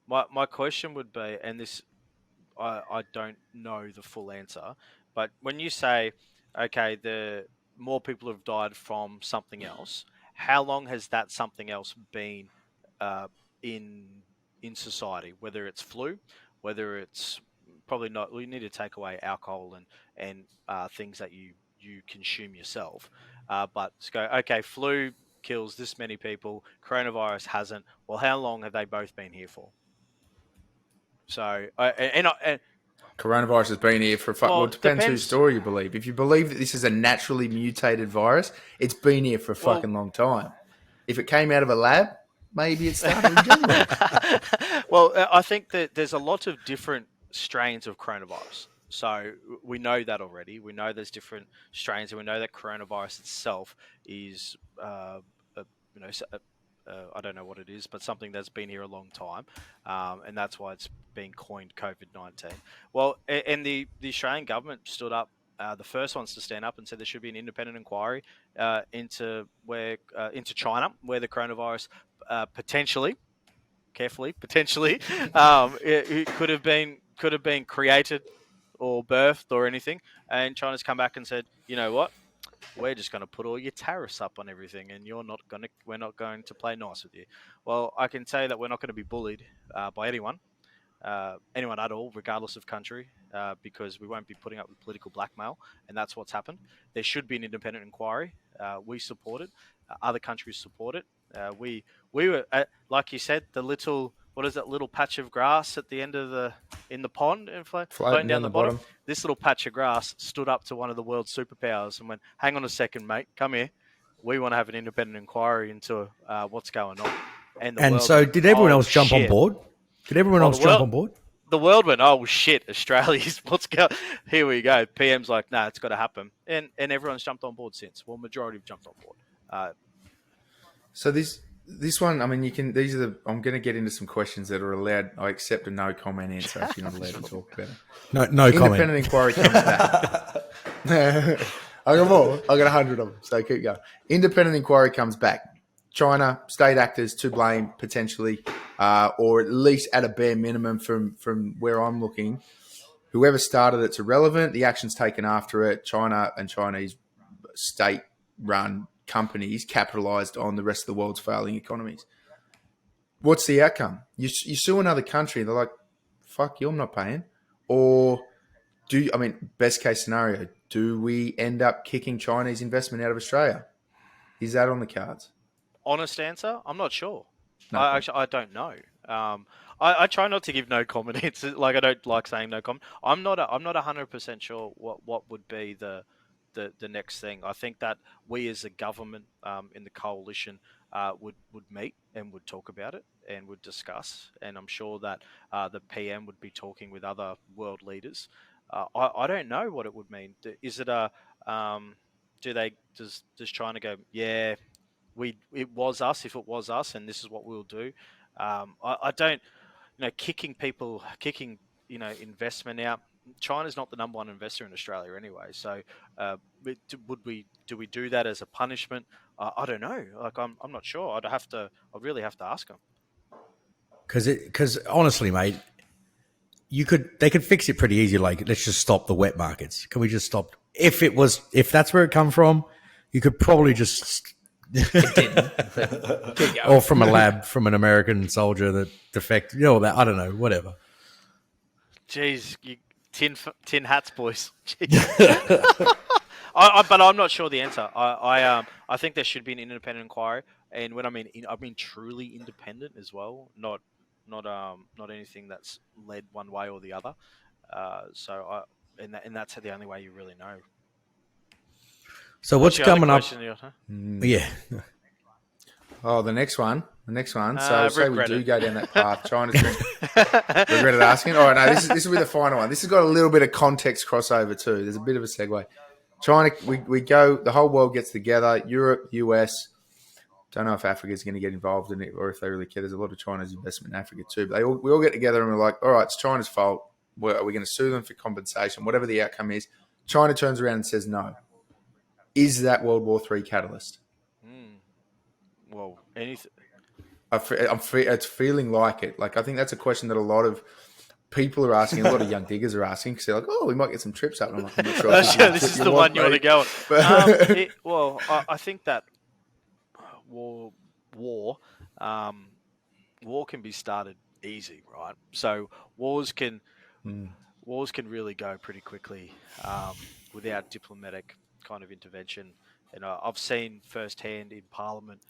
My question would be, and this I don't know the full answer, but when you say, okay, the more people have died from something else, how long has that something else been in society? Whether it's flu, whether it's probably not. We need to take away alcohol and things that you consume yourself. But to go, okay, flu kills this many people, coronavirus hasn't. Well, how long have they both been here for? So, coronavirus has been here for it depends whose story you believe. If you believe that this is a naturally mutated virus, it's been here for a fucking long time. If it came out of a lab, maybe it started in January. Well, I think that there's a lot of different strains of coronavirus. So we know that already. We know there's different strains, and we know that coronavirus itself is, I don't know what it is, but something that's been here a long time, and that's why it's been coined COVID-19. Well, and the Australian government stood up, the first ones to stand up and said there should be an independent inquiry into China, where the coronavirus potentially, it could have been created or birthed or anything, and China's come back and said, you know what, we're just going to put all your tariffs up on everything, and we're not going to play nice with you. Well, I can tell you that we're not going to be bullied by anyone at all, regardless of country, because we won't be putting up with political blackmail, and that's what's happened. There should be an independent inquiry. We support it. Other countries support it. We were, like you said, the little patch of grass at the end of in the pond and floating down the bottom. This little patch of grass stood up to one of the world's superpowers and went, "Hang on a second, mate, come here. We want to have an independent inquiry into what's going on." And so, did everyone else jump on board? Did everyone else jump on board? The world went, "Oh shit, Australia's what's going? Here we go." PM's like, "Nah, it's got to happen," and everyone's jumped on board since. Well, majority have jumped on board. So this one, I mean, I'm going to get into some questions that are allowed. I accept a no comment answer if you're not allowed to talk about it. No comment. Independent inquiry comes back. I got more. I got 100 of them. So keep going. Independent inquiry comes back. China, state actors to blame potentially, or at least at a bare minimum from where I'm looking. Whoever started it's irrelevant. The action's taken after it. China and Chinese state-run companies capitalized on the rest of the world's failing economies. What's the outcome? You sue another country. They're like, fuck you, I'm not paying. Or best case scenario, do we end up kicking Chinese investment out of Australia? Is that on the cards? Honest answer, I'm not sure. I don't know. I try not to give no comment. It's like I don't like saying no comment. I'm not 100% sure what would be the next thing. I think that we as a government in the coalition would meet and would talk about it and would discuss. And I'm sure that the PM would be talking with other world leaders. I don't know what it would mean. Is it does China go, yeah, it was us if it was us, and this is what we'll do. I don't, kicking investment out. China's not the number one investor in Australia anyway. So, do we do that as a punishment? I don't know. Like, I'm not sure. I'd really have to ask them. Because honestly, mate, they could fix it pretty easy. Like, let's just stop the wet markets. Can we just stop? If that's where it come from, you could probably just. It didn't. Or from a lab, from an American soldier that defected. I don't know. Whatever. Jeez, tin hats, boys. But I'm not sure the answer. I think there should be an independent inquiry, and when I mean truly independent as well, not anything that's led one way or the other. And that's the only way you really know. So what's coming up? Yeah. Oh, the next one. So say we do go down that path. China's regretted asking. All right, no, this will be the final one. This has got a little bit of context crossover too. There's a bit of a segue. China, we go. The whole world gets together. Europe, US. Don't know if Africa's going to get involved in it or if they really care. There's a lot of China's investment in Africa too. But we all get together and we're like, all right, it's China's fault. Are we going to sue them for compensation? Whatever the outcome is, China turns around and says no. Is that World War III catalyst? Well, anything. It's feeling like it. Like, I think that's a question that a lot of people are asking. A lot of young diggers are asking because they're like, "Oh, we might get some trips up." And I'm like, "I'm not sure this is the one you want to go on." I think that war can be started easy, right? So wars can really go pretty quickly without diplomatic kind of intervention. And I've seen firsthand in Parliament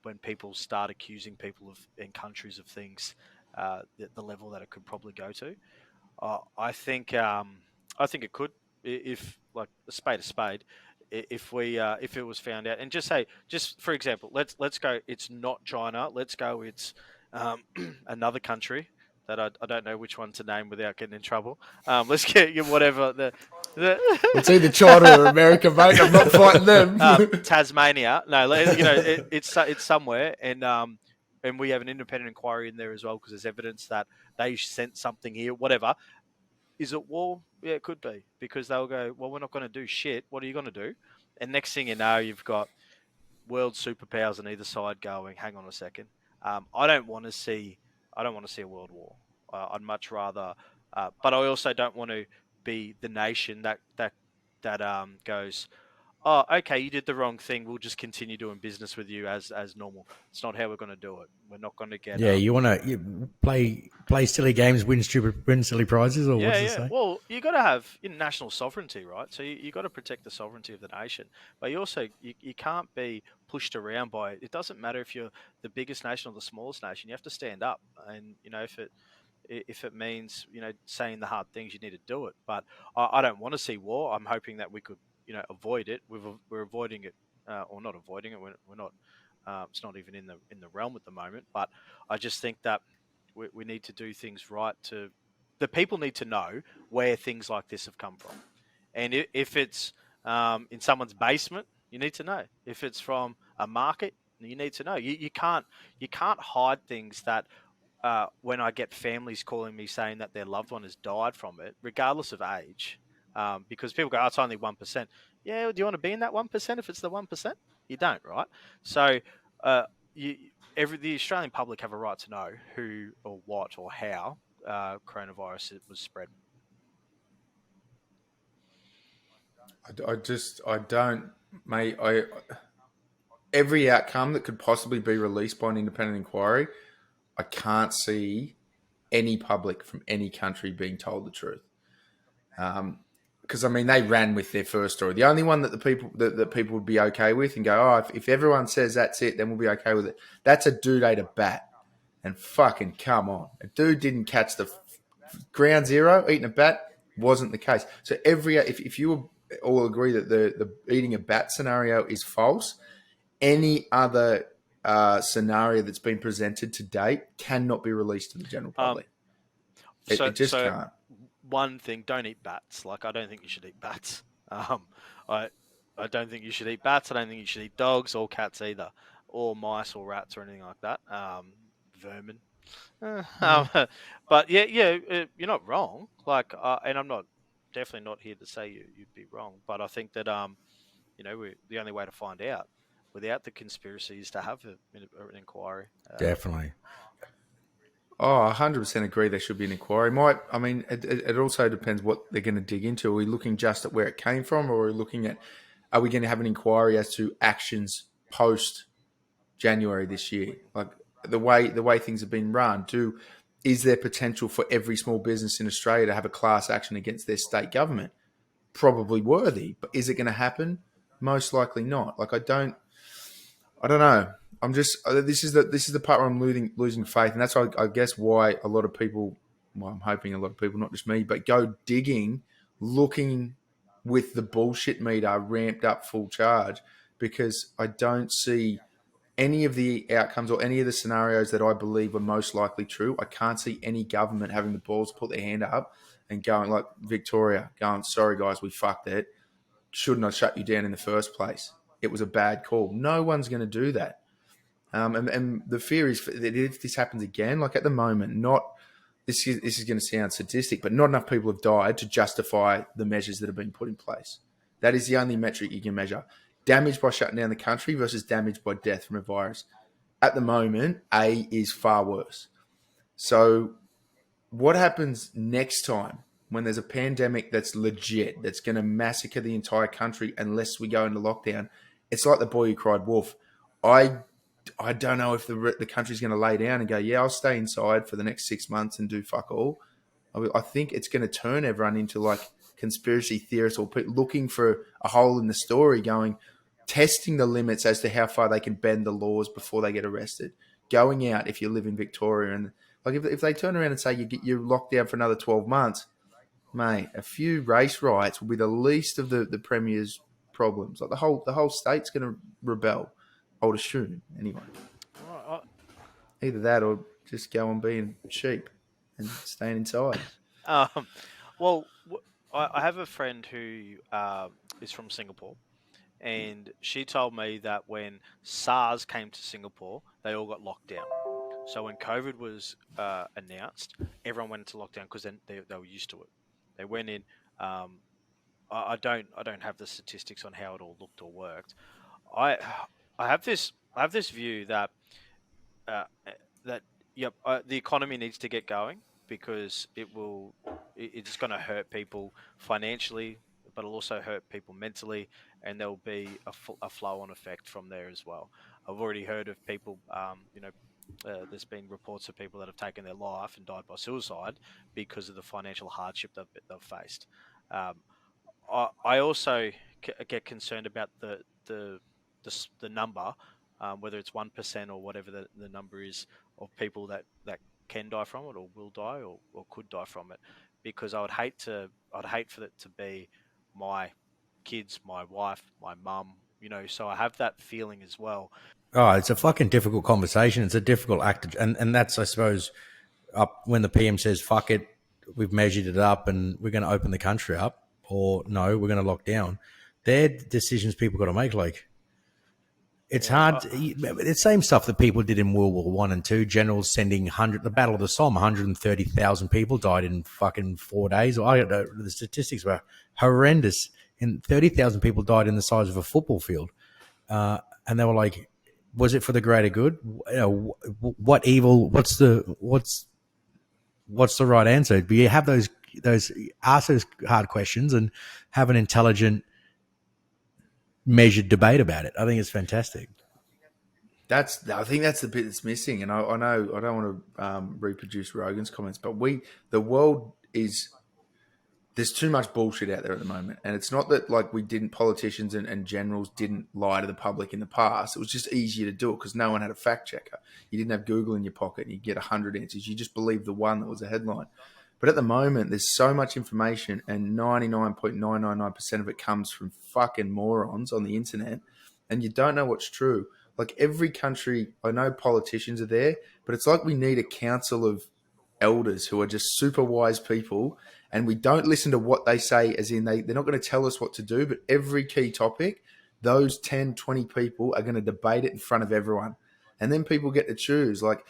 when people start accusing people in countries of things, the level that it could probably go to. I think it could, if like a spade, if it was found out, and just for example, let's go. It's not China. Let's go. It's another country that I don't know which one to name without getting in trouble. Let's get whatever it's either China or America, mate. I'm not fighting them. Tasmania. No, it's somewhere, and we have an independent inquiry in there as well because there's evidence that they sent something here. Whatever. Is it war? Yeah, it could be because they'll go, well, we're not going to do shit. What are you going to do? And next thing you know, you've got world superpowers on either side going, hang on a second. I don't want to see a world war. I'd much rather, but I also don't want to be the nation that goes, oh, okay, you did the wrong thing. We'll just continue doing business with you as normal. It's not how we're going to do it. We're not going to get. Yeah, you want to play silly games, win silly prizes, or what does it say? Well, you got to have national sovereignty, right? So you got to protect the sovereignty of the nation, but you also you can't be pushed around by it. It doesn't matter if you're the biggest nation or the smallest nation. You have to stand up, and if it means saying the hard things, you need to do it. But I don't want to see war. I'm hoping that we could avoid it. We're avoiding it, or not avoiding it. We're not. It's not even in the realm at the moment. But I just think that we need to do things right. The people need to know where things like this have come from, and if it's in someone's basement, you need to know. If it's from a market, you need to know. You can't hide things that. When I get families calling me saying that their loved one has died from it, regardless of age, because people go, oh, it's only 1%. Yeah, do you want to be in that 1% if it's the 1%? You don't, right? So the Australian public have a right to know who or what or how coronavirus was spread. I don't, mate. Every outcome that could possibly be released by an independent inquiry, I can't see any public from any country being told the truth. Because they ran with their first story. The only one that the people would be okay with and go, oh, if everyone says that's it, then we'll be okay with it. That's a dude ate a bat, and fucking come on, a dude didn't catch the ground zero. Eating a bat wasn't the case. So if you all agree that the eating a bat scenario is false, any other scenario that's been presented to date cannot be released to the general public. It just can't. One thing, don't eat bats. Like, I don't think you should eat bats. I don't think you should eat bats. I don't think you should eat dogs or cats either, or mice or rats or anything like that. Vermin. But yeah, you're not wrong. Like, and I'm definitely not here to say you'd be wrong. But I think that the only way to find out without the conspiracy is to have an inquiry. Definitely. Oh, 100% agree there should be an inquiry. It also depends what they're going to dig into. Are we looking just at where it came from, or are we going to have an inquiry as to actions post January this year? Like the way things have been run, is there potential for every small business in Australia to have a class action against their state government? Probably worthy, but is it going to happen? Most likely not. Like I don't know. This is the part where I'm losing faith, and that's why I guess why a lot of people. Well, I'm hoping a lot of people, not just me, but go digging, looking with the bullshit meter ramped up full charge, because I don't see any of the outcomes or any of the scenarios that I believe are most likely true. I can't see any government having the balls to put their hand up and going like Victoria, going, sorry guys, we fucked it. Shouldn't have shut you down in the first place. It was a bad call. No one's going to do that. And the fear is that if this happens again, like at the moment, this is going to sound sadistic, but not enough people have died to justify the measures that have been put in place. That is the only metric you can measure. Damage by shutting down the country versus damage by death from a virus. At the moment, A is far worse. So what happens next time when there's a pandemic that's legit, that's going to massacre the entire country unless we go into lockdown? It's like the boy who cried wolf. I don't know if the country's going to lay down and go, yeah, I'll stay inside for the next 6 months and do fuck all. I think it's going to turn everyone into like conspiracy theorists or people looking for a hole in the story, testing the limits as to how far they can bend the laws before they get arrested. Going out if you live in Victoria, and like if they turn around and say you're locked down for another 12 months, mate, a few race riots will be the least of the Premier's problems. Like the whole state's going to rebel. I would assume, anyway. Either that or just go on being sheep and staying inside. Well, I have a friend who is from Singapore, and she told me that when SARS came to Singapore, they all got locked down. So when COVID was announced, everyone went into lockdown because then they were used to it. They went in. I don't have the statistics on how it all looked or worked. I have this view that the economy needs to get going, because it's going to hurt people financially, but it'll also hurt people mentally, and there'll be a flow-on effect from there as well. I've already heard of people, there's been reports of people that have taken their life and died by suicide because of the financial hardship they've faced. I also get concerned about the number, whether it's 1% or whatever the number is of people that can die from it or will die or could die from it, because I'd hate for it to be my kids, my wife, my mum, so I have that feeling as well. Oh, it's a fucking difficult conversation. It's a difficult act. And that's, I suppose, up when the PM says, fuck it, we've measured it up and we're going to open the country up, or no, we're going to lock down. They're decisions people got to make. Like, it's hard. It's the same stuff that people did in World War I and II. Generals sending the Battle of the Somme, 130,000 people died in fucking 4 days. I don't know. The statistics were horrendous. And 30,000 people died in the size of a football field. And they were like, was it for the greater good? What evil? What's the right answer? But you have those ask those hard questions and have an intelligent, measured debate about it. I think it's fantastic. I think that's the bit that's missing. And I know I don't want to reproduce Rogan's comments, but the world is. There's too much bullshit out there at the moment. And it's not that like politicians and generals didn't lie to the public in the past. It was just easier to do it because no one had a fact checker. You didn't have Google in your pocket and you get 100 answers. You just believed the one that was a headline. But at the moment, there's so much information and 99.999% of it comes from fucking morons on the internet. And you don't know what's true. Like every country, I know politicians are there, but it's like we need a council of elders who are just super wise people, and we don't listen to what they say, as in they're not going to tell us what to do, but every key topic, those 10, 20 people are going to debate it in front of everyone. And then people get to choose. Like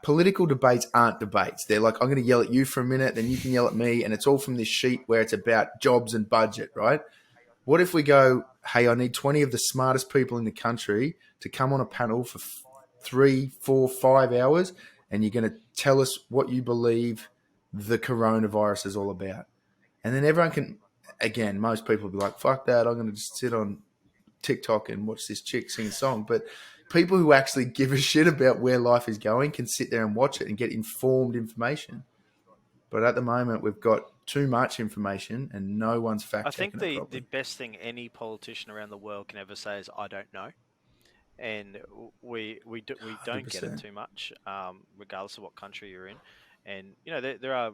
political debates aren't debates. They're like, I'm going to yell at you for a minute, then you can yell at me, and it's all from this sheet where it's about jobs and budget, right? What if we go, hey, I need 20 of the smartest people in the country to come on a panel for 3, 4, 5 hours, and you're going to tell us what you believe the coronavirus is all about. And then everyone can, again, most people will be like, fuck that, I'm going to just sit on TikTok and watch this chick sing a song. But people who actually give a shit about where life is going can sit there and watch it and get informed information. But at the moment, we've got too much information and no one's fact-checking it. I think the best thing any politician around the world can ever say is, I don't know. And we don't 100%. Get it too much, regardless of what country you're in. And there are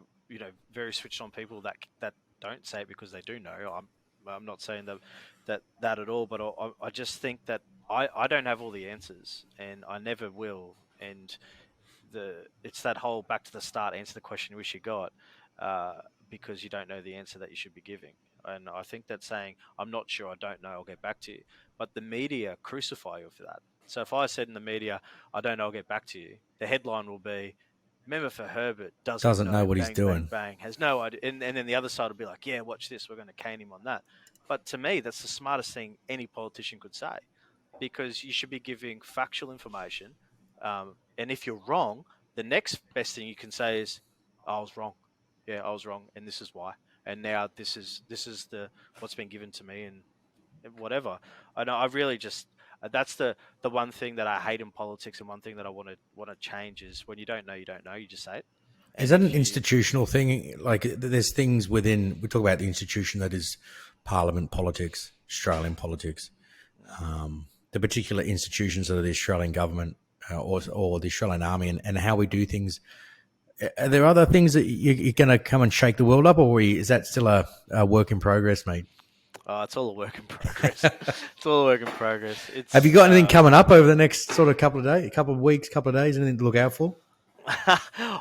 very switched on people that don't say it because they do know. I'm not saying that at all, but I just think that I don't have all the answers, and I never will. And it's that whole back to the start, answer the question you wish you got, because you don't know the answer that you should be giving. And I think that saying, I'm not sure, I don't know, I'll get back to you. But the media crucify you for that. So if I said in the media, I don't know, I'll get back to you, the headline will be, member for Herbert doesn't know what he's doing. Bang, has no idea. And then the other side will be like, yeah, watch this, we're going to cane him on that. But to me, that's the smartest thing any politician could say, because you should be giving factual information. And if you're wrong, the next best thing you can say is, I was wrong. Yeah, I was wrong, and this is why. And now this is what's been given to me, and whatever. I know. I really just that's the one thing that I hate in politics, and one thing that I want to change is when you don't know, you don't know. You just say it. Is that an institutional thing? Like, there's things within. We talk about the institution that is Parliament politics, Australian politics, the particular institutions that are the Australian government or the Australian Army, and how we do things. Are there other things that you're going to come and shake the world up, or is that still a work in progress, mate? Oh, it's all a work in progress. It's all a work in progress. Have you got anything coming up over the next sort of couple of days, couple of weeks, couple of days, anything to look out for?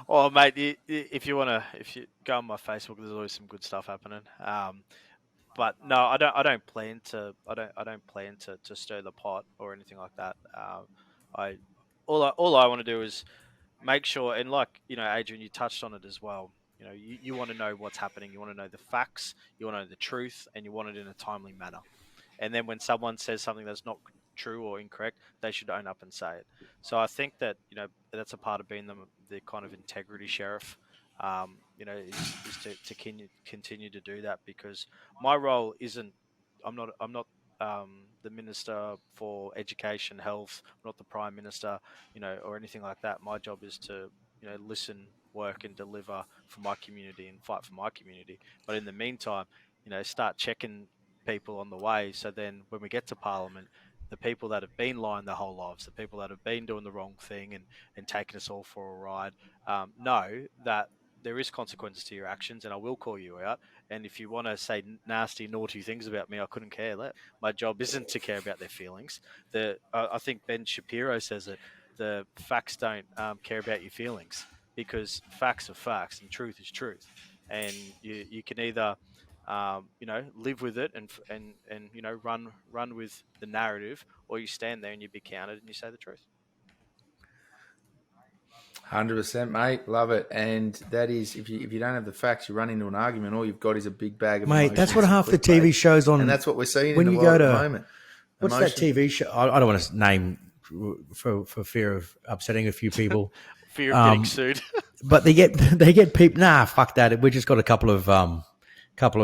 Oh, mate, if you go on my Facebook, there's always some good stuff happening. But no, I don't plan to stir the pot or anything like that. All I want to do is make sure, and like, Adrian, you touched on it as well. You want to know what's happening. You want to know the facts. You want to know the truth, and you want it in a timely manner. And then when someone says something that's not true or incorrect, they should own up and say it. So I think that that's a part of being the kind of integrity sheriff is to continue to do that, because my role isn't. I'm not the Minister for Education, Health. I'm not the Prime Minister, or anything like that. My job is to listen, work, and deliver for my community and fight for my community. But in the meantime, start checking people on the way. So then, when we get to Parliament, the people that have been lying their whole lives, the people that have been doing the wrong thing and taking us all for a ride, know that there is consequences to your actions, and I will call you out. And if you want to say nasty, naughty things about me, I couldn't care. My job isn't to care about their feelings. I think Ben Shapiro says it. The facts don't care about your feelings, because facts are facts and truth is truth. And you can either live with it and run with the narrative, or you stand there and you be counted and you say the truth. 100%, mate. Love it. And that is, if you don't have the facts, you run into an argument. All you've got is a big bag of emotions. Mate, that's what half the TV shows on. And that's what we're seeing when in the you world go at to, the moment. What's Emotions. that TV show? I don't want to name for fear of upsetting a few people. Fear of getting sued. But they get people. Nah, fuck that. We just got a couple of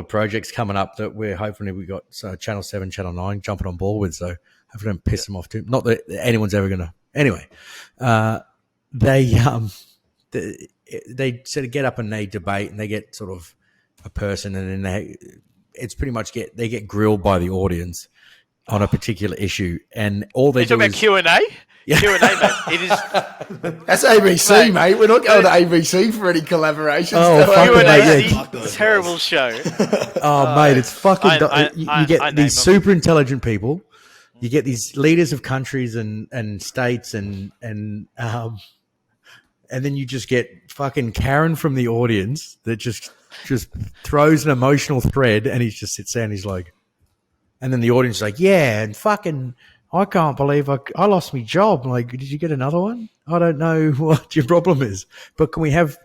projects coming up that we're hopefully we got Channel 7, Channel 9 jumping on board with. So hopefully don't piss them off too. Not that anyone's ever gonna. Anyway, they sort of get up and they debate, and they get sort of a person, and then it's pretty much they get grilled by the audience on a particular issue, and all they do about is Q&A. Yeah. Q&A, mate. It is. That's ABC, mate. We're not going to ABC for any collaborations. Oh, fuck Q&A it, is mate. the terrible show. Mate, it's fucking. I you get name these them. super intelligent people. You get these leaders of countries and states, and then you just get fucking Karen from the audience that just throws an emotional thread, and he just sits there and he's like, and then the audience is like, yeah, and fucking, I can't believe I lost my job. I'm like, did you get another one? I don't know what your problem is, but can we have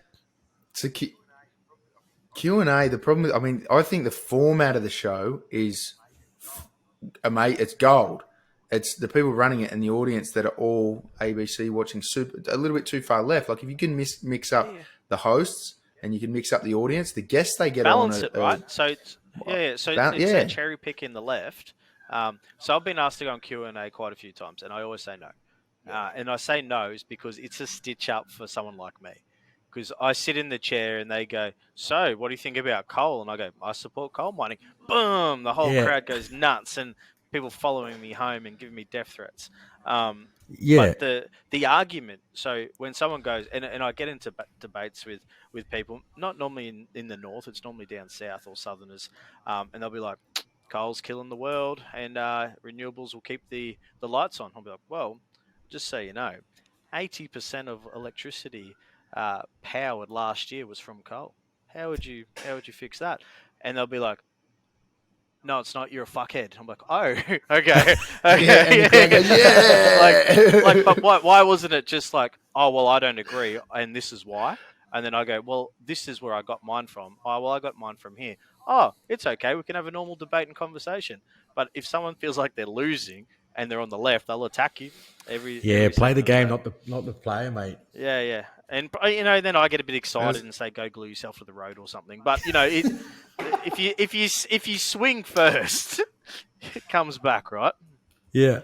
Q&A? The problem, I think the format of the show is, mate, it's gold. It's the people running it and the audience that are all ABC watching a little bit too far left. Like if you can mix up the hosts and you can mix up the audience, the guests they get balance on it, right? So it's a cherry pick in the left. So I've been asked to go on Q&A quite a few times, and I always say no. And I say no is because it's a stitch up for someone like me. Because I sit in the chair and they go, so what do you think about coal? And I go, I support coal mining. Boom! The whole crowd goes nuts, and people following me home and giving me death threats. But the argument, so when someone goes, and I get into debates with people, not normally in the north, it's normally down south or southerners, and they'll be like, coal's killing the world, and renewables will keep the lights on. I'll be like, well, just so you know, 80% of electricity powered last year was from coal. How would you fix that? And they'll be like, no, it's not. You're a fuckhead. I'm like, oh, okay. But why wasn't it just like, oh, well, I don't agree, and this is why? And then I go, well, this is where I got mine from. Oh, well, I got mine from here. Oh, it's okay. We can have a normal debate and conversation. But if someone feels like they're losing and they're on the left, they'll attack you. Every play the game, not the player, mate. Yeah. And then I get a bit excited and say, go glue yourself to the road or something. But if you swing first, it comes back, right? Yeah,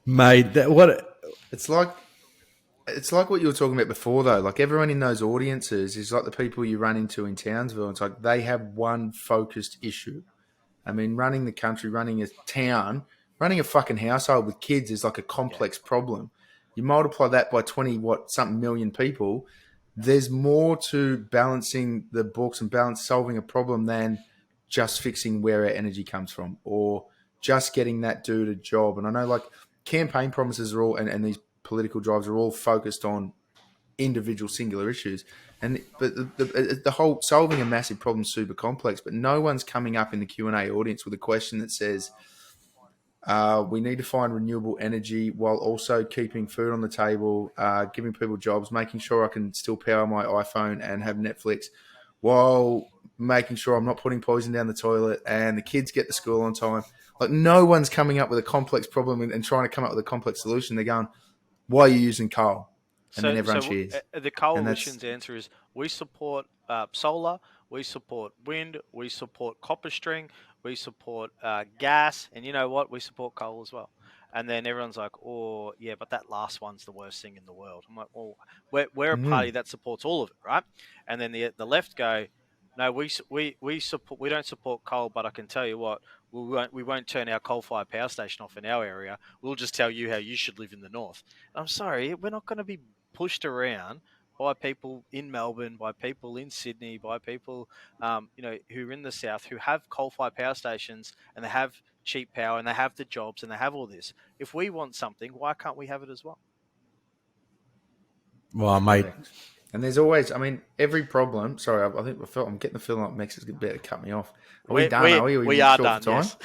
mate. It's like what you were talking about before, though. Like everyone in those audiences is like the people you run into in Townsville. It's like they have one focused issue. I mean, running the country, running a town, running a fucking household with kids is like a complex problem. You multiply that by 20-something million people, there's more to balancing the books and solving a problem than just fixing where our energy comes from or just getting that dude a job. And I know like campaign promises are all, and these political drives are all focused on individual singular issues. But the whole solving a massive problem is super complex, but no one's coming up in the Q&A audience with a question that says, we need to find renewable energy while also keeping food on the table, giving people jobs, making sure I can still power my iPhone and have Netflix while making sure I'm not putting poison down the toilet and the kids get to school on time. Like no one's coming up with a complex problem and trying to come up with a complex solution. They're going, why are you using coal? And then everyone cheers. The coalition's answer is we support solar, we support wind, we support copper string, we support gas, and you know what? We support coal as well. And then everyone's like, oh, yeah, but that last one's the worst thing in the world. I'm like, well, we're a party that supports all of it, right? And then the left go, no, we support. We don't support coal, but I can tell you what, we won't turn our coal-fired power station off in our area. We'll just tell you how you should live in the north. I'm sorry, we're not going to be pushed around by people in Melbourne, by people in Sydney, by people who are in the south who have coal-fired power stations and they have cheap power and they have the jobs and they have all this. If we want something, why can't we have it as well? Well, mate. And there's always, every problem. Sorry, I think I'm getting the feeling like Mexico's better cut me off. Are we done? Are we? We are done. Yes.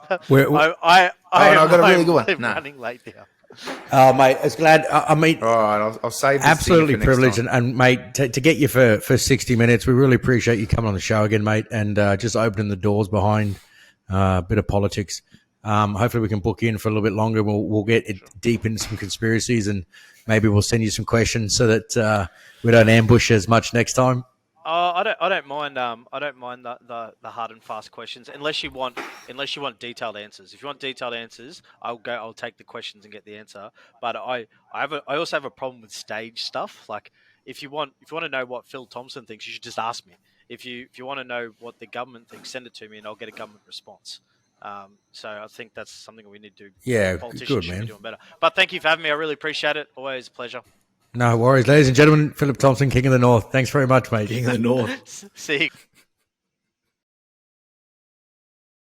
I've got a really good one. I'm running late now. Oh, mate, it's glad. All right, I'll save this absolutely thing for privileged. next time. And mate, to get you for 60 minutes, we really appreciate you coming on the show again, mate, and just opening the doors behind a bit of politics. Hopefully we can book you in for a little bit longer. We'll get deep into some conspiracies and maybe we'll send you some questions so that we don't ambush as much next time. I don't mind. I don't mind the hard and fast questions unless you want detailed answers. If you want detailed answers, I'll take the questions and get the answer. But I also have a problem with stage stuff. Like if you want to know what Phil Thompson thinks, you should just ask me. If you want to know what the government thinks, send it to me and I'll get a government response. So I think that's something we need to do. Yeah, politicians good, should man. be doing better. But thank you for having me. I really appreciate it. Always a pleasure. No worries, ladies and gentlemen. Phillip Thompson, King of the North. Thanks very much, mate. King of the North. See you.